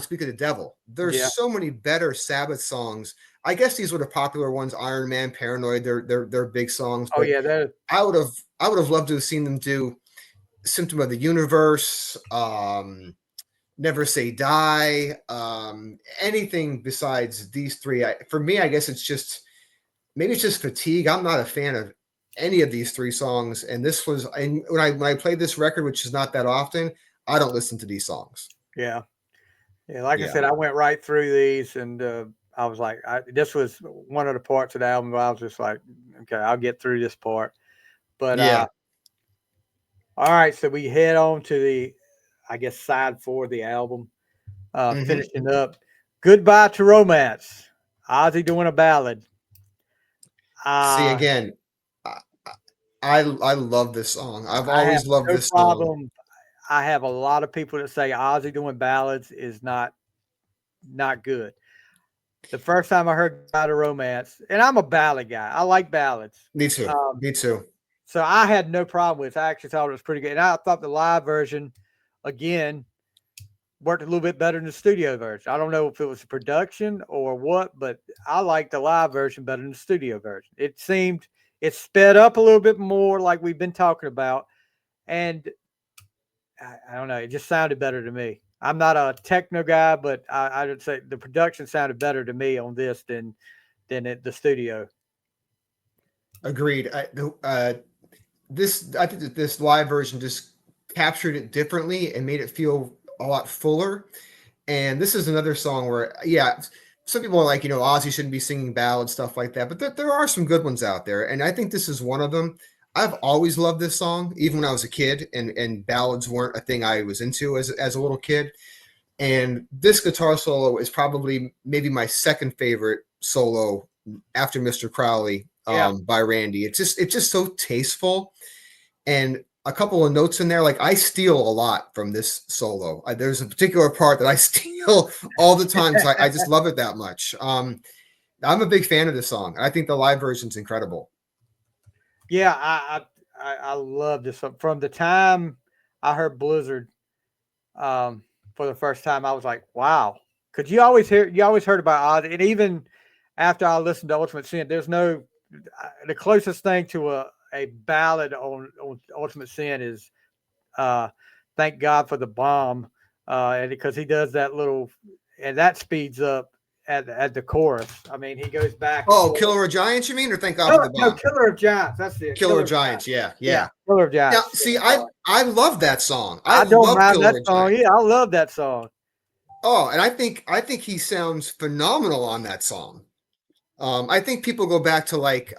Speak of the Devil. There's so many better Sabbath songs. I guess these were the popular ones: Iron Man, Paranoid. They're big songs. oh But yeah, I would have loved to have seen them do Symptom of the Universe, Never Say Die, anything besides these three. For me, I guess it's just fatigue. I'm not a fan of any of these three songs, and this was. And when I played this record, which is not that often, I don't listen to these songs. yeah. Like I said, I went right through these, and I was like, this was one of the parts of the album where I was just like, okay, I'll get through this part. But all right, so we head on to the, I guess, side 4 of the album, finishing up. Goodbye to Romance. Ozzy doing a ballad. See, again, I love this song. I've always loved this song. I have a lot of people that say Ozzy doing ballads is not good. The first time I heard Goodbye to Romance, and I'm a ballad guy. I like ballads. Me too. Me too. So I had no problem with it. I actually thought it was pretty good. And I thought the live version, again, worked a little bit better than the studio version. I don't know if it was the production or what, but I liked the live version better than the studio version. It seemed it sped up a little bit more like we've been talking about. And I don't know. It just sounded better to me. I'm not a techno guy, but I would say the production sounded better to me on this than at the studio. Agreed. I think that this live version just captured it differently and made it feel a lot fuller. And this is another song where, some people are like, Ozzy shouldn't be singing ballads, stuff like that. But there are some good ones out there. And I think this is one of them. I've always loved this song, even when I was a kid, and ballads weren't a thing I was into as a little kid. And this guitar solo is probably maybe my second favorite solo after Mr. Crowley by Randy. It's just so tasteful, and a couple of notes in there. Like, I steal a lot from this solo. There's a particular part that I steal all the time because I just love it that much. I'm a big fan of this song. I think the live version's incredible. Yeah, I love this. From the time I heard Blizzard for the first time, I was like, wow. Because you always heard about Ozzy. And even after I listened to Ultimate Sin, there's no, the closest thing to a ballad on Ultimate Sin is Thank God for the Bomb. And because he does that little, and that speeds up at the chorus. I mean, he goes back. Oh, Killer of Giants, you mean, or Thank God for the Bomb? No, Killer of Giants. That's it. Killer of Giants. Yeah. Killer of Giants. Now, see, I love that song. I don't mind Killer that song. Yeah, I love that song. Oh, and I think he sounds phenomenal on that song. I think people go back to like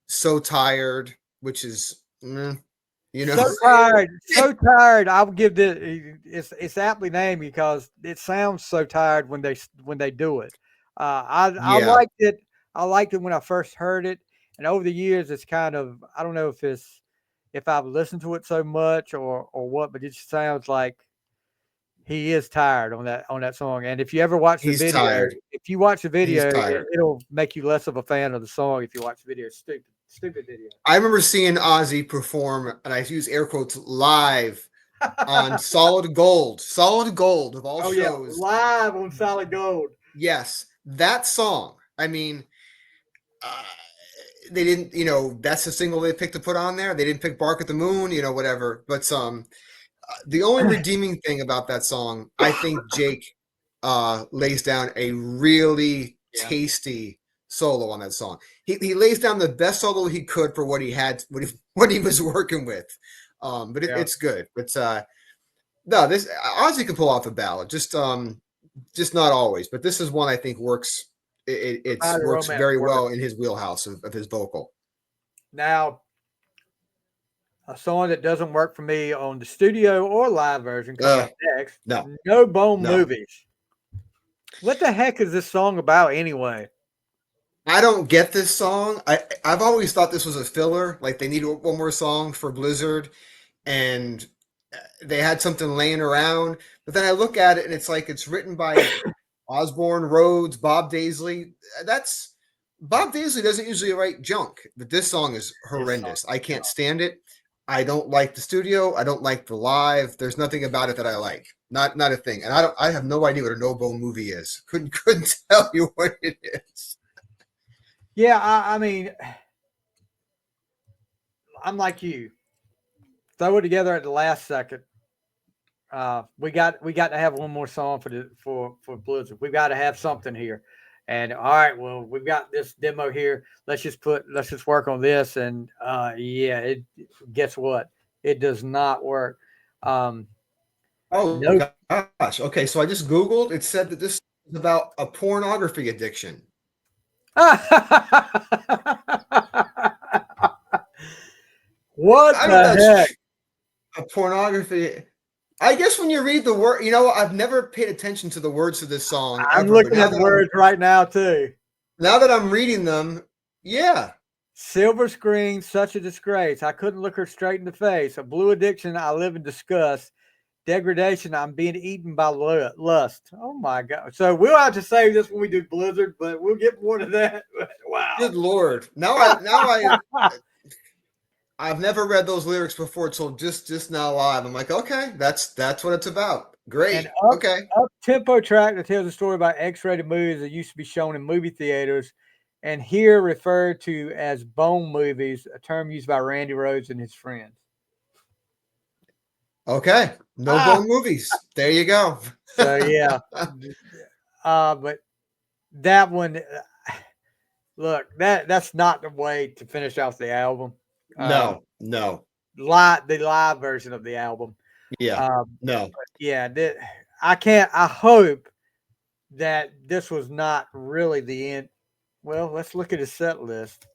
So Tired, which is so tired. I would give it's aptly named because it sounds so tired when they do it. I liked it. I liked it when I first heard it, and over the years, it's kind of, I don't know if I've listened to it so much or what, but it just sounds like he is tired on that song. And if you ever watch the video, it'll make you less of a fan of the song if you watch the video. Stupid video. I remember seeing Ozzy perform, and I use air quotes, live on Solid Gold of all shows. Yeah, live on Solid Gold. Yes, that song. I mean, they didn't, that's the single they picked to put on there. They didn't pick Bark at the Moon, whatever. But the only redeeming thing about that song, I think Jake lays down a really tasty solo on that song. He lays down the best solo he could for what he had, what he was working with. But it's good. But no, this Ozzy can pull off a ballad, just not always. But this is one I think works. It works very well in his wheelhouse of his vocal. Now, a song that doesn't work for me on the studio or live version coming up next. No Bone Movies. What the heck is this song about anyway? I don't get this song. I've always thought this was a filler. Like they needed one more song for Blizzard, and they had something laying around. But then I look at it, and it's like it's written by Osbourne, Rhoads, Bob Daisley. That's Bob Daisley doesn't usually write junk, but this song is horrendous. I can't stand it. I don't like the studio. I don't like the live. There's nothing about it that I like. Not a thing. And I have no idea what a no bone movie is. Couldn't tell you what it is. Yeah, I mean, I'm like you. Throw it together at the last second. We got to have one more song for Blizzard. We've got to have something here. And all right, well, we've got this demo here. Let's just work on this. And yeah, guess what? It does not work. Oh No. gosh. Okay, so I just Googled. It said that this is about a pornography addiction. What the heck? A pornography. I guess when you read the word, I've never paid attention to the words of this song. I'm ever, looking at the words right now too. Now that I'm reading them, yeah. Silver screen, such a disgrace. I couldn't look her straight in the face. A blue addiction, I live in disgust. Degradation, I'm being eaten by lust. Oh my God. So we'll have to save this when we do Blizzard, but we'll get more to that. Wow. Good Lord. I've never read those lyrics before, so just now live, I'm like, okay, that's what it's about. Great. Okay. Up-tempo track that tells a story about X-rated movies that used to be shown in movie theaters, and here referred to as bone movies, a term used by Randy Rhoads and his friends. Okay. No bone movies. There you go. So yeah. But that one, look, that's not the way to finish off the album. No. The live version of the album. Yeah. No. Yeah. I hope that this was not really the end. Well, let's look at his set list.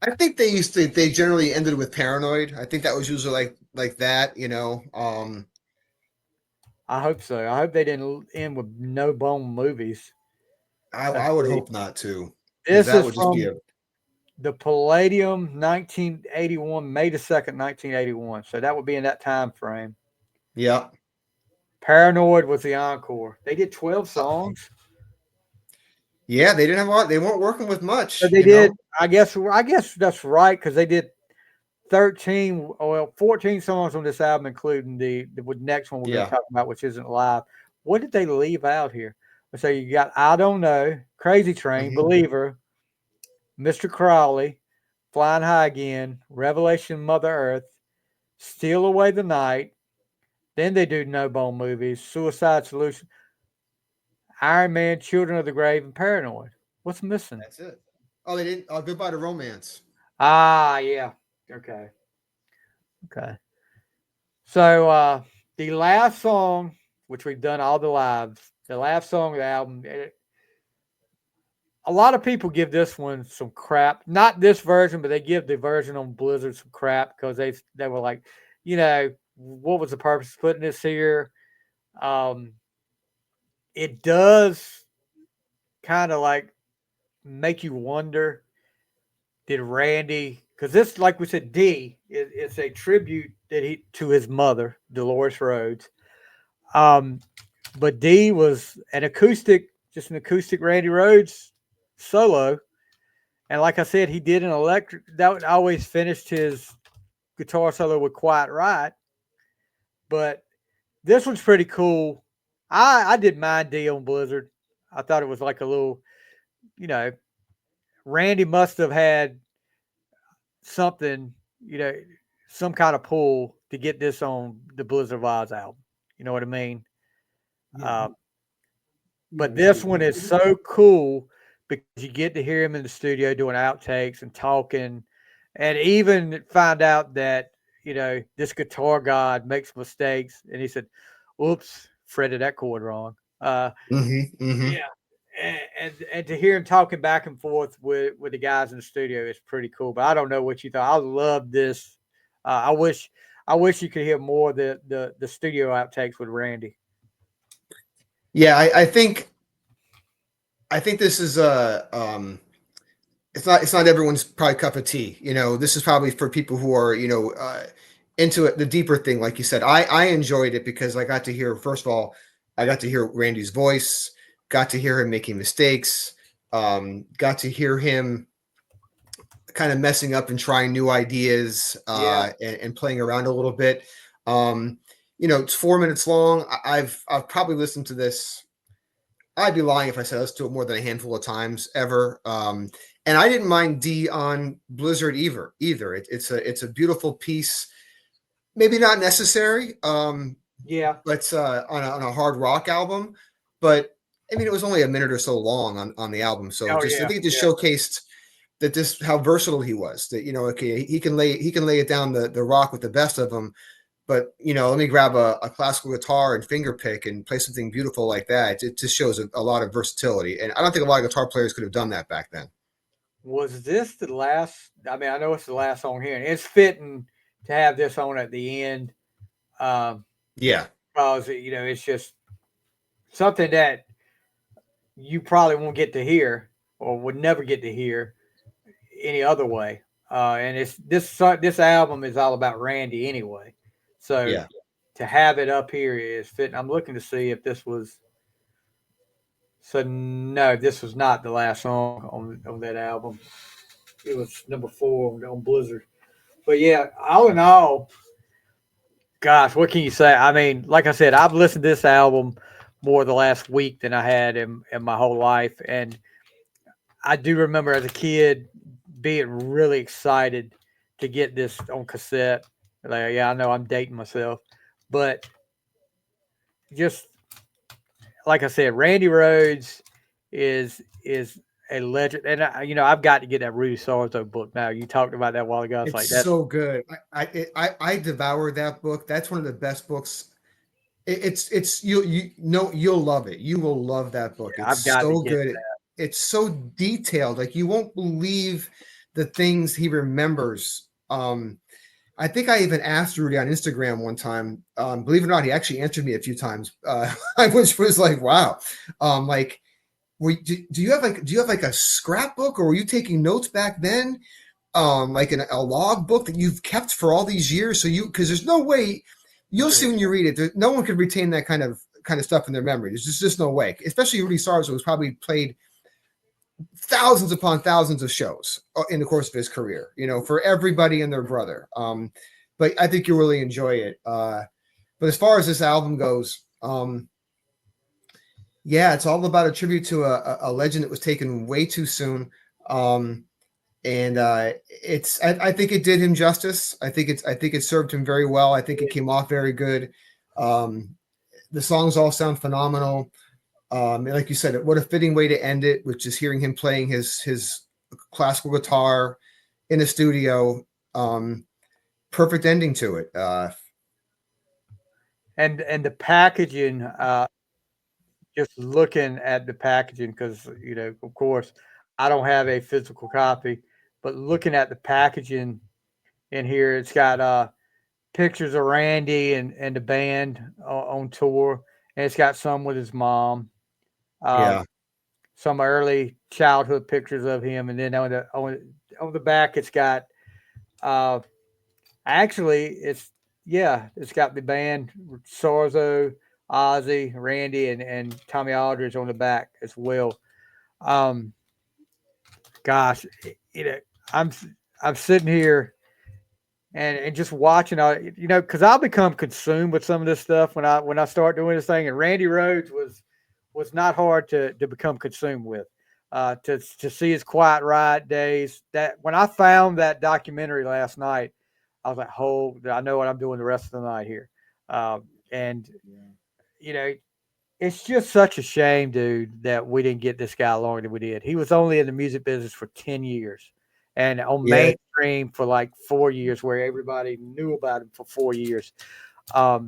I think they generally ended with Paranoid. I think that was usually like that, I hope so. I hope they didn't end with no bone movies. I would hope not too. This is from the Palladium 1981, May the 2nd, 1981. So that would be in that time frame. Yeah. Paranoid was the encore. They did 12 songs. Yeah, they didn't have a lot. They weren't working with much. But they did. I guess that's right, because they did 14 songs on this album, including the next one we're going to talk about, which isn't live. What did they leave out here? So you got I Don't Know, Crazy Train, Believer, Mr. Crowley, Flying High Again, Revelation, Mother Earth, Steal Away the Night. Then they do No Bone movies, Suicide Solution, Iron Man, Children of the Grave, and Paranoid. What's missing? That's it. Oh, they didn't. Oh, Goodbye to Romance. Ah, yeah. Okay. So the last song, which we've done all the lives, the last song of the album, a lot of people give this one some crap. Not this version, but they give the version on Blizzard some crap because they were like, what was the purpose of putting this here? It does kind of like make you wonder, did Randy, because this, like we said, it's a tribute to his mother, Dolores Rhoads. But D was just an acoustic Randy Rhoads solo. And like I said, he did an electric, that always finished his guitar solo with Quiet Right. But this one's pretty cool. I did mind D on Blizzard. I thought it was like a little, Randy must have had something, some kind of pull to get this on the Blizzard of Oz album. You know what I mean? Yeah. But this one is so cool because you get to hear him in the studio doing outtakes and talking, and even find out that, this guitar god makes mistakes. And he said, oops, fretted that chord wrong. Yeah. And to hear him talking back and forth with the guys in the studio is pretty cool. But I don't know what you thought. I love this. I wish you could hear more of the studio outtakes with Randy. Yeah, I think I think this is it's not everyone's probably cup of tea. This is probably for people who are, into it, the deeper thing. Like you said, I enjoyed it because I got to hear, first of all, I got to hear Randy's voice, got to hear him making mistakes, got to hear him kind of messing up and trying new ideas, and playing around a little bit. It's 4 minutes long. I've probably listened to this. I'd be lying if I said I listened to it more than a handful of times ever. And I didn't mind D on Blizzard either. It's a beautiful piece. Maybe not necessary. But on a hard rock album. But I mean, it was only a minute or so long on the album. So I think it just showcased that this how versatile he was. That okay, he can lay it down the rock with the best of them. But let me grab a classical guitar and finger pick and play something beautiful like that. It just shows a lot of versatility, and I don't think a lot of guitar players could have done that back then. Was this the last? I mean, I know it's the last song here, and it's fitting to have this on at the end. Yeah, because it's just something that you probably won't get to hear or would never get to hear any other way. And it's this album is all about Randy anyway. So to have it up here is fitting. I'm looking to see if this was. So no, this was not the last song on that album. It was number 4 on Blizzard. But yeah, all in all, gosh, what can you say? I mean, like I said, I've listened to this album more the last week than I had in my whole life. And I do remember as a kid being really excited to get this on cassette. Like, yeah, I know I'm dating myself. But just like I said, Randy Rhoads is a legend. And, I've got to get that Rudy Sarzo book now. You talked about that a while ago. It's like, that's so good. I devoured that book. That's one of the best books. You'll love it. You will love that book. Yeah, it's so good. It's so detailed. Like you won't believe the things he remembers. I think I even asked Rudy on Instagram one time. Believe it or not, he actually answered me a few times. I was like, wow. Do you have like a scrapbook, or were you taking notes back then? Like a log book that you've kept for all these years. So because there's no way you'll see when you read it, no one could retain that kind of stuff in their memory. There's just no way, especially Rudy Sarzo, who's probably played thousands upon thousands of shows in the course of his career, for everybody and their brother. But I think you'll really enjoy it. But as far as this album goes, it's all about a tribute to a legend that was taken way too soon. And I think it did him justice. I think it served him very well. I think it came off very good. The songs all sound phenomenal. Like you said, what a fitting way to end it, which is hearing him playing his classical guitar in a studio. Perfect ending to it. And the packaging, just looking at the packaging, because of course I don't have a physical copy, but looking at the packaging in here, it's got pictures of Randy and the band on tour, and it's got some with his mom. Some early childhood pictures of him, and then on the back it's got it's got the band Sarzo, Ozzy, Randy, and Tommy Aldridge on the back as well. Gosh, I'm sitting here and just watching, because I'll become consumed with some of this stuff when I start doing this thing. And Randy Rhoads was not hard to become consumed with. To see his Quiet Riot days. That when I found that documentary last night, I was like, I know what I'm doing the rest of the night here. It's just such a shame, dude, that we didn't get this guy longer than we did. He was only in the music business for 10 years and on mainstream for like 4 years, where everybody knew about him for 4 years. I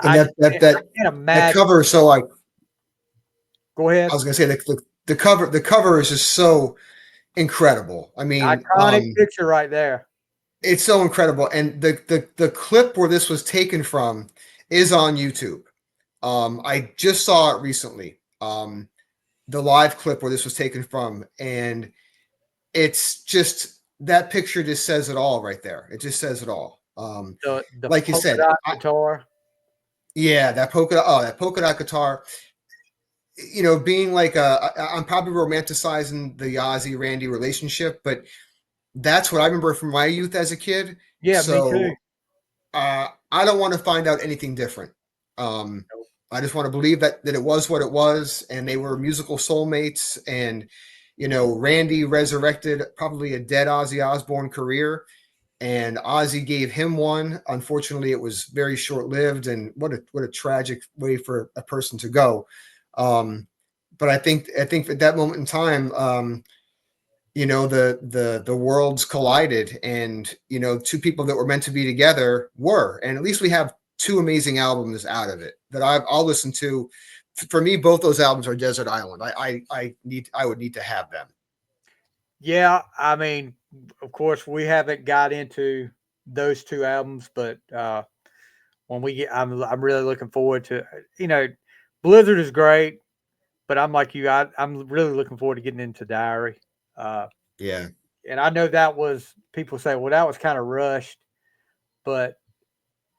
can't imagine. That cover is so like. Go ahead. I was going to say the cover is just so incredible. I mean, iconic picture right there. It's so incredible, and the clip where this was taken from is on YouTube. I just saw it recently. The live clip where this was taken from, and it's just that picture just says it all right there. It just says it all. The Like you polka said, dot guitar. yeah, that polka dot guitar. Being like I'm probably romanticizing the Ozzy Randy relationship, but that's what I remember from my youth as a kid. Yeah, me too. So I don't want to find out anything different. I just want to believe that it was what it was, and they were musical soulmates. And Randy resurrected probably a dead Ozzy Osbourne career, and Ozzy gave him one. Unfortunately, it was very short lived, and what a tragic way for a person to go. But I think at that moment in time, the worlds collided, and two people that were meant to be together were, and at least we have two amazing albums out of it that I'll listen to. For me, both those albums are Desert Island. I would need to have them. Yeah, I mean, of course, we haven't got into those two albums, but when we get, I'm really looking forward to. Blizzard is great, but I'm like you, I'm really looking forward to getting into Diary. Uh, Yeah, and I know that was people say, well, that was kind of rushed, but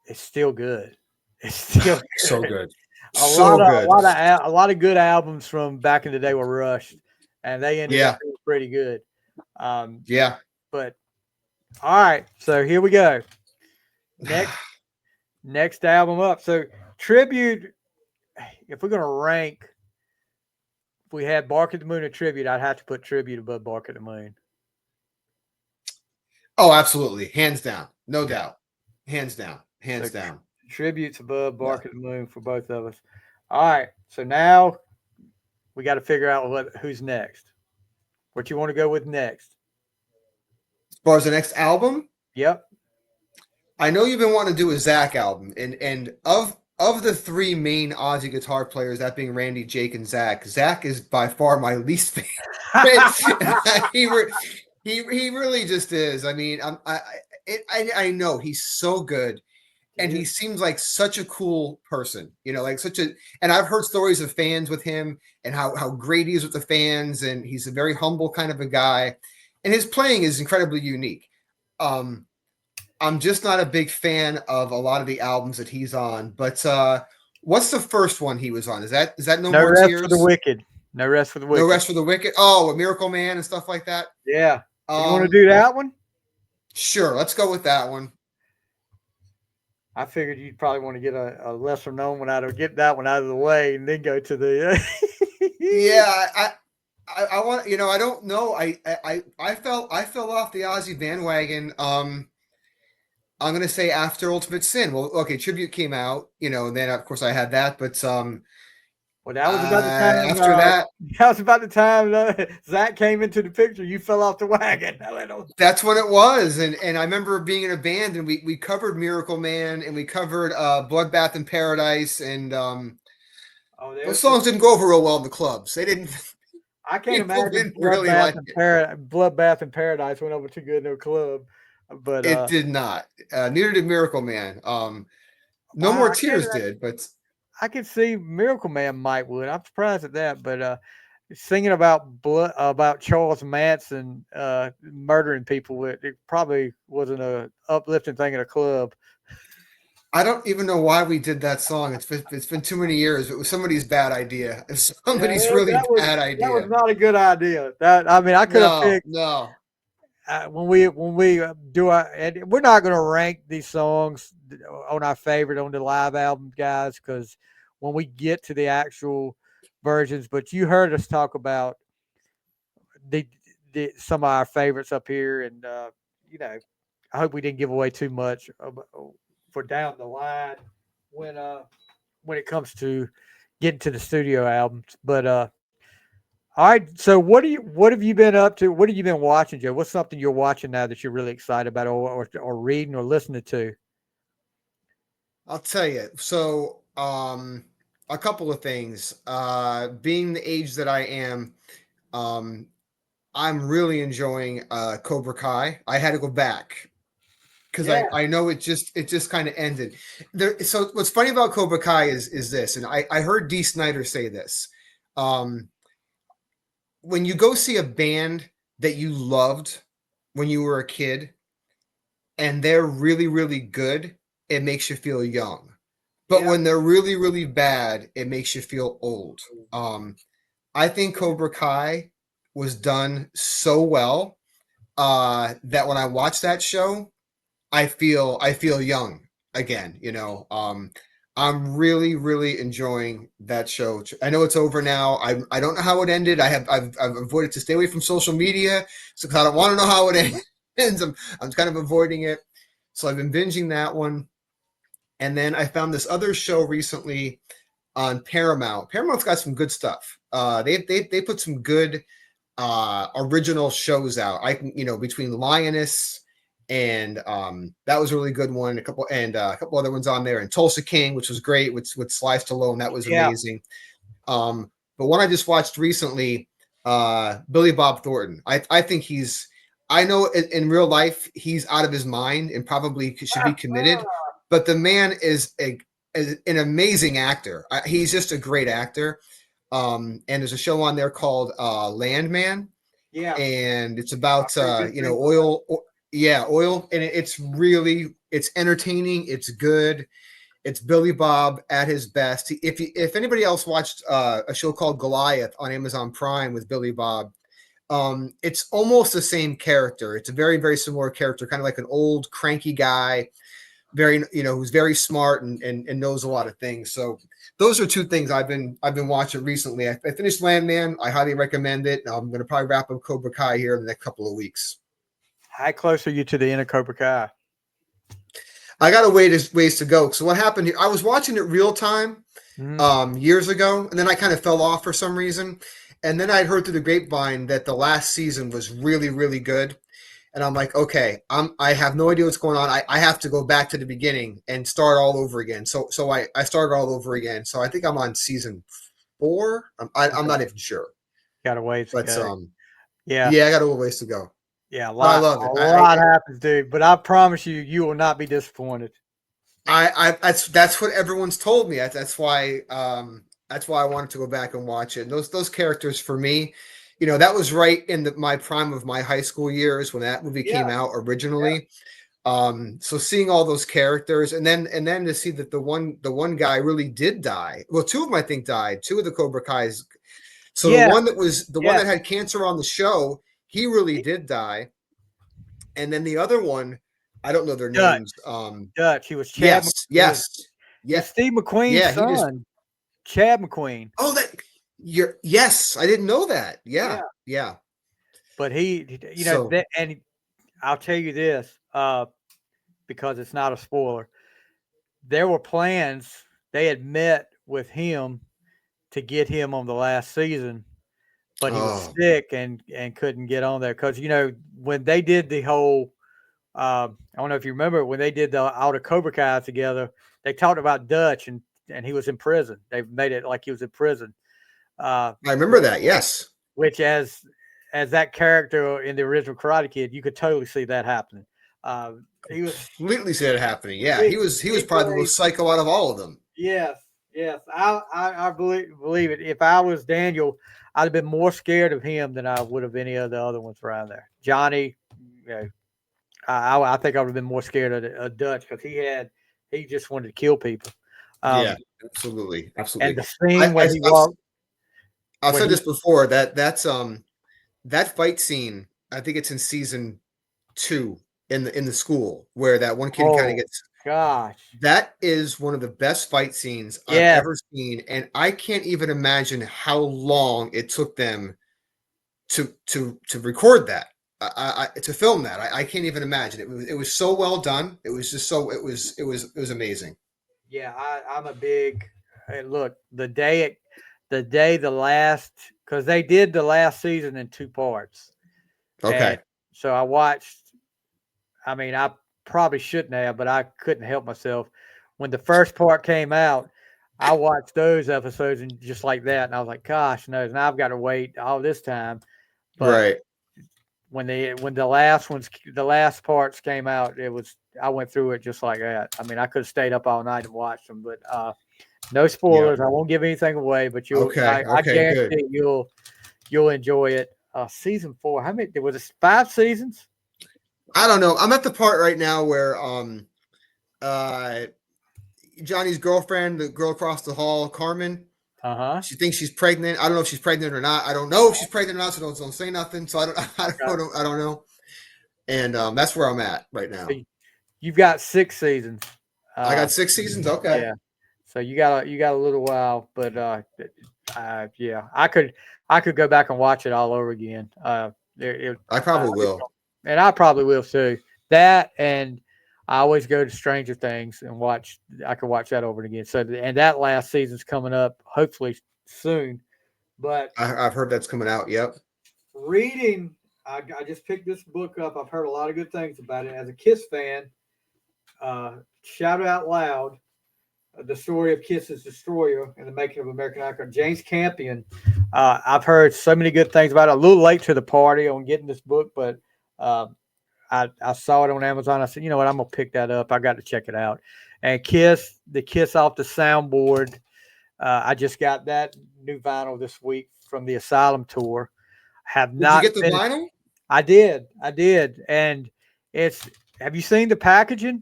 it's still good. It's still so good. good, A lot so of good. a lot of good albums from back in the day were rushed, and they ended Yeah, up being pretty good. Um, yeah. but all right, so here we go. Next album up. So tribute. If we're gonna rank, if we had Bark at the Moon and tribute, I'd have to put tribute above Bark at the Moon. Oh, absolutely, hands down, no Yeah. doubt, hands down, hands So down. tributes above Yeah. Bark at the Moon for both of us. All right. So now we got to figure out who's next. What you want to go with next? As far as the next album, Yep. I know you've been wanting to do a Zach album, and of the three main Ozzy guitar players, that being Randy, Jake, and Zach, Zach is by far my least favorite. He really just is. I mean, I know he's so good, and he seems like such a cool person. Like such a. And I've heard stories of fans with him and how great he is with the fans, and he's a very humble kind of a guy, and his playing is incredibly unique. I'm just not a big fan of a lot of the albums that he's on. But what's the first one he was on? Is that No No More rest Tears? for the wicked. No rest for the No wicked. Rest for the Wicked. Oh, a Miracle Man and stuff like that. Yeah. You want to do that one? Sure, let's go with that one. I figured you'd probably want to get a lesser known one get that one out of the way, and then go to the. Yeah, I want I don't know. I fell off the Ozzy bandwagon. I'm gonna say after Ultimate Sin. Well, okay, Tribute came out, and then of course I had that, but Well, that was about the time. after that, that was about the time Zach came into the picture. You fell off the wagon. that's when it was, and I remember being in a band, and we covered Miracle Man, and we covered Bloodbath in Paradise, and those songs didn't go over real well in the clubs. They didn't. I can't imagine didn't really like it. Bloodbath in Paradise went over too good in a club, but It did not. Neither did Miracle Man. No More Tears did, but I could see Miracle Man might would. I'm surprised at that, but singing about Charles Manson murdering people, it probably wasn't a uplifting thing in a club. I don't even know why we did that song. It's been too many years. It was somebody's bad idea. Somebody's really bad idea. That was not a good idea. I could have picked. No. When we do and we're not going to rank these songs on our favorite on the live album, guys, because when we get to the actual versions, but you heard us talk about the some of our favorites up here, and I hope we didn't give away too much for down the line when it comes to getting to the studio albums. But all right, so what have you been up to? What have you been watching, Joe? What's something you're watching now that you're really excited about, or reading or listening to? I'll tell you. So, a couple of things. Being the age that I am, I'm really enjoying Cobra Kai. I had to go back because Yeah. I know it just kind of ended there. So what's funny about Cobra Kai is this, and I heard Dee Snider say this. When you go see a band that you loved when you were a kid and they're really, really good, it makes you feel young. But when they're really, really bad, it makes you feel old. I think Cobra Kai was done so well that when I watch that show, I feel young again. I'm really, really enjoying that show. I know it's over now. I don't know how it ended. I've avoided to stay away from social media, so I don't want to know how it ends. I'm kind of avoiding it. So I've been binging that one, and then I found this other show recently on Paramount. Paramount's got some good stuff. They put some good original shows out. Between Lioness and that was a really good one. A couple other ones on there, and Tulsa King, which was great with Sly Stallone. That was amazing. But one I just watched recently, Billy Bob Thornton. I think I know in real life he's out of his mind and probably should be committed, but the man is an amazing actor. He's just a great actor. And there's a show on there called Landman. Yeah. And it's about oil. Oil, and it's entertaining. It's good. It's Billy Bob at his best. If anybody else watched a show called Goliath on Amazon Prime with Billy Bob, it's almost the same character. It's a very, very similar character, kind of like an old cranky guy, who's very smart and knows a lot of things. So those are two things I've been watching recently. I finished Landman. I highly recommend it. I'm going to probably wrap up Cobra Kai here in the next couple of weeks. How close are you to the end of Cobra Kai? I got a ways to go. So what happened here? I was watching it real time years ago, and then I kind of fell off for some reason. And then I'd heard through the grapevine that the last season was really, really good. And I'm like, okay, I have no idea what's going on. I have to go back to the beginning and start all over again. So I started all over again. So I think I'm on season 4. I'm not even sure. Got a ways to go. Yeah, I got a little ways to go. Yeah, I love it. A lot happens, dude. But I promise you will not be disappointed. That's what everyone's told me. That's why I wanted to go back and watch it. And those characters for me, that was right in my prime of my high school years when that movie came out originally. So seeing all those characters and then to see that the one guy really did die. Well, 2 of them I think died. 2 of the Cobra Kai's. So the one that was one that had cancer on the show, he really did die. And then the other one, I don't know their names. Dutch. He was Chad. Yes. Steve McQueen's son, Chad McQueen. Oh, yes, I didn't know that. Yeah. But and I'll tell you this, because it's not a spoiler. There were plans. They had met with him to get him on the last season, but he was sick and couldn't get on there because when they did the whole. I don't know if you remember when they did all the Cobra Kai together. They talked about Dutch and he was in prison. They made it like he was in prison. I remember that. Yes. Which as that character in the original Karate Kid, you could totally see that happening. He was completely see it happening. Yeah, he was probably the most psycho out of all of them. Yes. I believe it. If I was Daniel, I'd have been more scared of him than I would of any of the other ones around there. Johnny, I think I would have been more scared of Dutch because he just wanted to kill people. Yeah, absolutely. And the scene where he walked. I've said this before that fight scene. I think it's in season 2 in the school where that one kid kind of gets. Gosh, that is one of the best fight scenes I've ever seen, and I can't even imagine how long it took them to record that. To film that, I can't even imagine. It was so well done. It was just so it was amazing. Yeah, I'm a big look. The last because they did the last season in 2 parts. Okay. And so I watched. I mean, I probably shouldn't have, but I couldn't help myself. When the first part came out, I watched those episodes and just like that, and I was like, "Gosh, no!" Now I've got to wait all this time. But right. when the last parts came out, I went through it just like that. I mean, I could have stayed up all night and watched them, but no spoilers. I won't give anything away, but I Okay, good. guarantee you'll enjoy it. Season 4. How many? Was it 5 seasons? I don't know. I'm at the part right now where Johnny's girlfriend, the girl across the hall, Carmen. She thinks she's pregnant. I don't know if she's pregnant or not. I don't know if she's pregnant or not, so don't say nothing. So I don't know. And that's where I'm at right now. So you've got 6 seasons. I got 6 seasons. Okay. Yeah. So you got a little while, but yeah, I could go back and watch it all over again. I probably will. And I probably will too. That, and I always go to Stranger Things and watch. I could watch that over again. So, and that last season's coming up, hopefully soon. But I've heard that's coming out. Yep. Reading, I just picked this book up. I've heard a lot of good things about it. As a Kiss fan, shout out loud. The story of Kiss's Destroyer and the making of American Icon. James Campion. I've heard so many good things about it. A little late to the party on getting this book, but I saw it on Amazon. I said, you know what, I'm gonna pick that up. I got to check it out. And the Kiss off the soundboard. I just got that new vinyl this week from the Asylum tour. Did you get the vinyl? I did, and have you seen the packaging?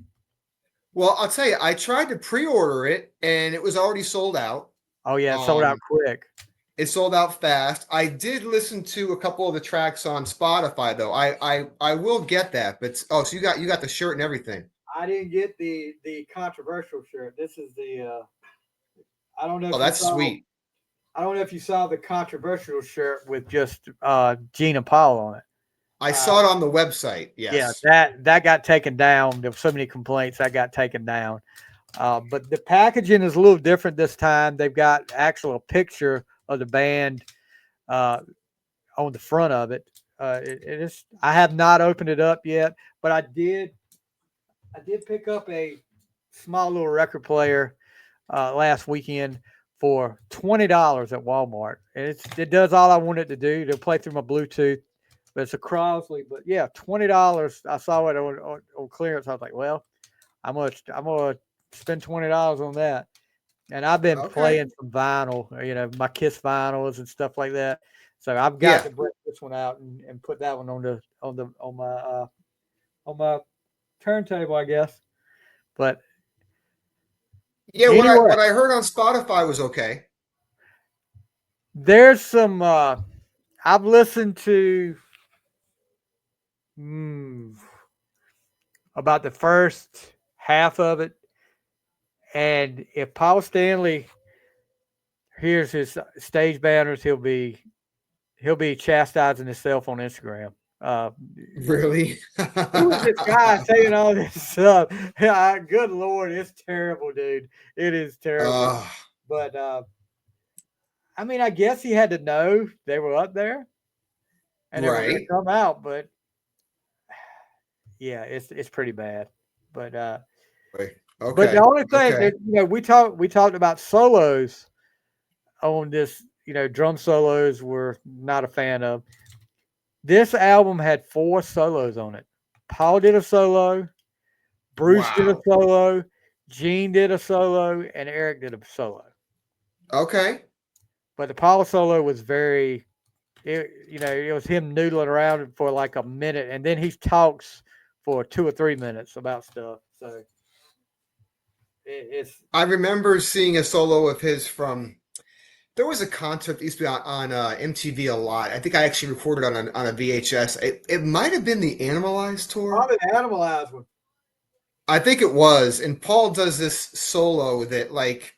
Well, I'll tell you, I tried to pre-order it and it was already sold out. Oh yeah, it sold out quick. It sold out fast. I did listen to a couple of the tracks on Spotify though. I will get that. But so you got the shirt and everything. I didn't get the controversial shirt. This is the I don't know. Oh, that's sweet. I don't know if you saw the controversial shirt with just Gene and Paul on it. I saw it on the website. Yes. Yeah, that got taken down. There were so many complaints that got taken down. But the packaging is a little different this time. They've got actual picture of the band on the front of it. It is. I have not opened it up yet, but I did pick up a small little record player last weekend for $20 at Walmart. It does all I want it to do. To play through my Bluetooth. But it's a Crosley, but yeah, $20. I saw it on clearance. I was like, well, I'm gonna spend $20 on that. And I've been playing some vinyl, my Kiss vinyls and stuff like that. So I've got to break this one out and put that one on my turntable, I guess. But yeah, anyway, what I heard on Spotify was okay. There's some I've listened to about the first half of it, and if Paul Stanley hears his stage banners, he'll be chastising himself on Instagram. Really? Who is this guy saying all this stuff? Good Lord, it's terrible, dude. It is terrible. But I mean, I guess he had to know they were up there and they were going to come out, but yeah, it's pretty bad. But but the only thing that we talked about solos on this, drum solos we're not a fan of. This album had 4 solos on it. Paul did a solo, Bruce did a solo, Gene did a solo, and Eric did a solo. Okay. But the Paul solo was it was him noodling around for like a minute, and then he talks for 2 or 3 minutes about stuff. So I remember seeing a solo of his from. There was a concert that used to be on MTV a lot. I think I actually recorded on a VHS. It might have been the Animalized tour. Probably the Animalized one. I think it was. And Paul does this solo that, like,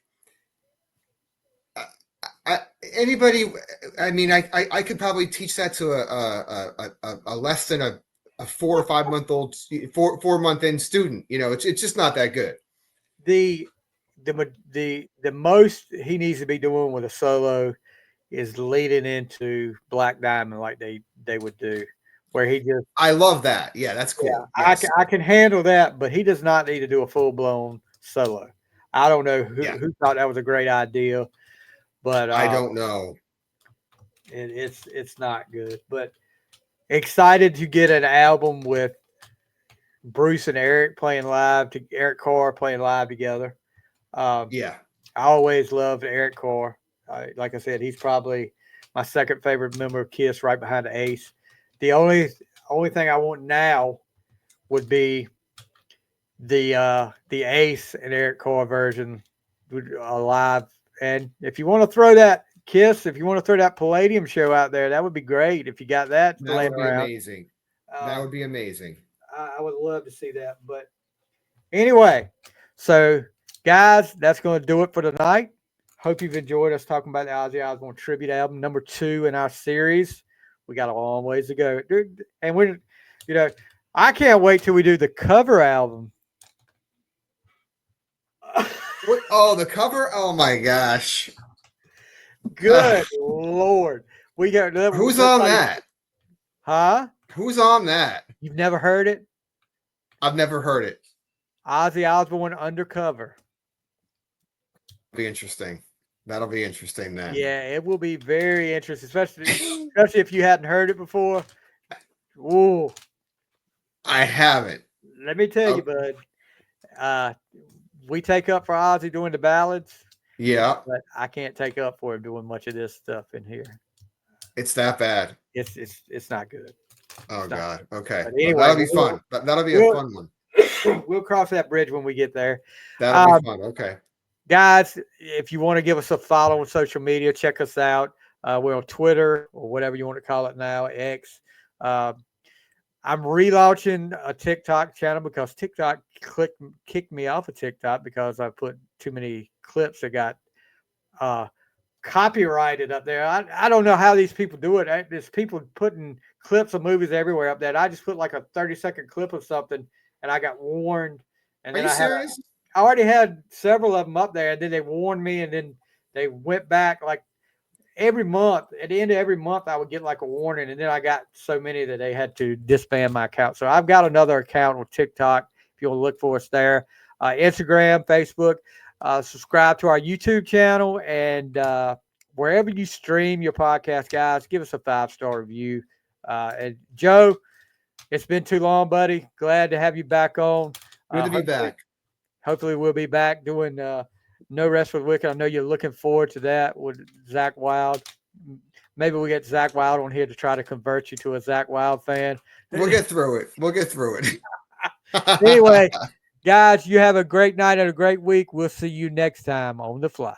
anybody. I mean, I could probably teach that to a less than a 4 or 5 month old 4 month in student. It's just not that good. The most he needs to be doing with a solo is leading into Black Diamond like they would do, where he just. I love that. Yeah, that's cool. Yeah, yes. I can handle that, but he does not need to do a full blown solo. I don't know who thought that was a great idea, but I don't know. It's not good. But excited to get an album with Bruce and Eric playing live, to Eric Carr playing live together. Yeah. I always loved Eric Carr. Like I said, he's probably my second favorite member of Kiss, right behind Ace. The only thing I want now would be the Ace and Eric Carr version live. And if you want to throw that Kiss, if you want to throw that Palladium show out there, that would be great. If you got that, That would be amazing. That would be amazing. I would love to see that. But anyway, so guys, that's going to do it for tonight. Hope you've enjoyed us talking about the Ozzy Osbourne tribute album, number 2 in our series. We got a long ways to go, dude. And we're, I can't wait till we do the cover album. Oh, the cover! Oh my gosh! Good Lord, we got. Who's on that? Huh? Who's on that? You've never heard it? I've never heard it. Ozzy Osbourne Undercover. Be interesting. That'll be interesting then. Yeah, it will be very interesting, especially if you hadn't heard it before. Ooh, I haven't. let me tell you, bud. We take up for Ozzy doing the ballads. Yeah, but I can't take up for him doing much of this stuff in here. it's that bad. It's not good. Oh God. Okay. Anyway, that'll be fun. That'll be a fun one. We'll cross that bridge when we get there. That'll be fun. Okay. Guys, if you want to give us a follow on social media, check us out. We're on Twitter or whatever you want to call it now, X. I'm relaunching a TikTok channel because TikTok kicked me off of TikTok because I put too many clips that got copyrighted up there. I don't know how these people do it. There's people putting clips of movies everywhere up there. I just put like a 30-second clip of something and I got warned. And Are then you serious? I already had several of them up there, and then they warned me, and then they went back like every month. At the end of every month, I would get like a warning, and then I got so many that they had to disband my account. So I've got another account on TikTok if you want to look for us there. Instagram, Facebook. Subscribe to our YouTube channel, and wherever you stream your podcast, guys, give us a 5-star review. And Joe, it's been too long, buddy. Glad to have you back on. Good to be back. Hopefully we'll be back doing No Rest for the Wicked. I know you're looking forward to that with Zach Wilde. Maybe we get Zach Wilde on here to try to convert you to a Zach Wilde fan. We'll get through it. Anyway, guys, you have a great night and a great week. We'll see you next time on The Fly.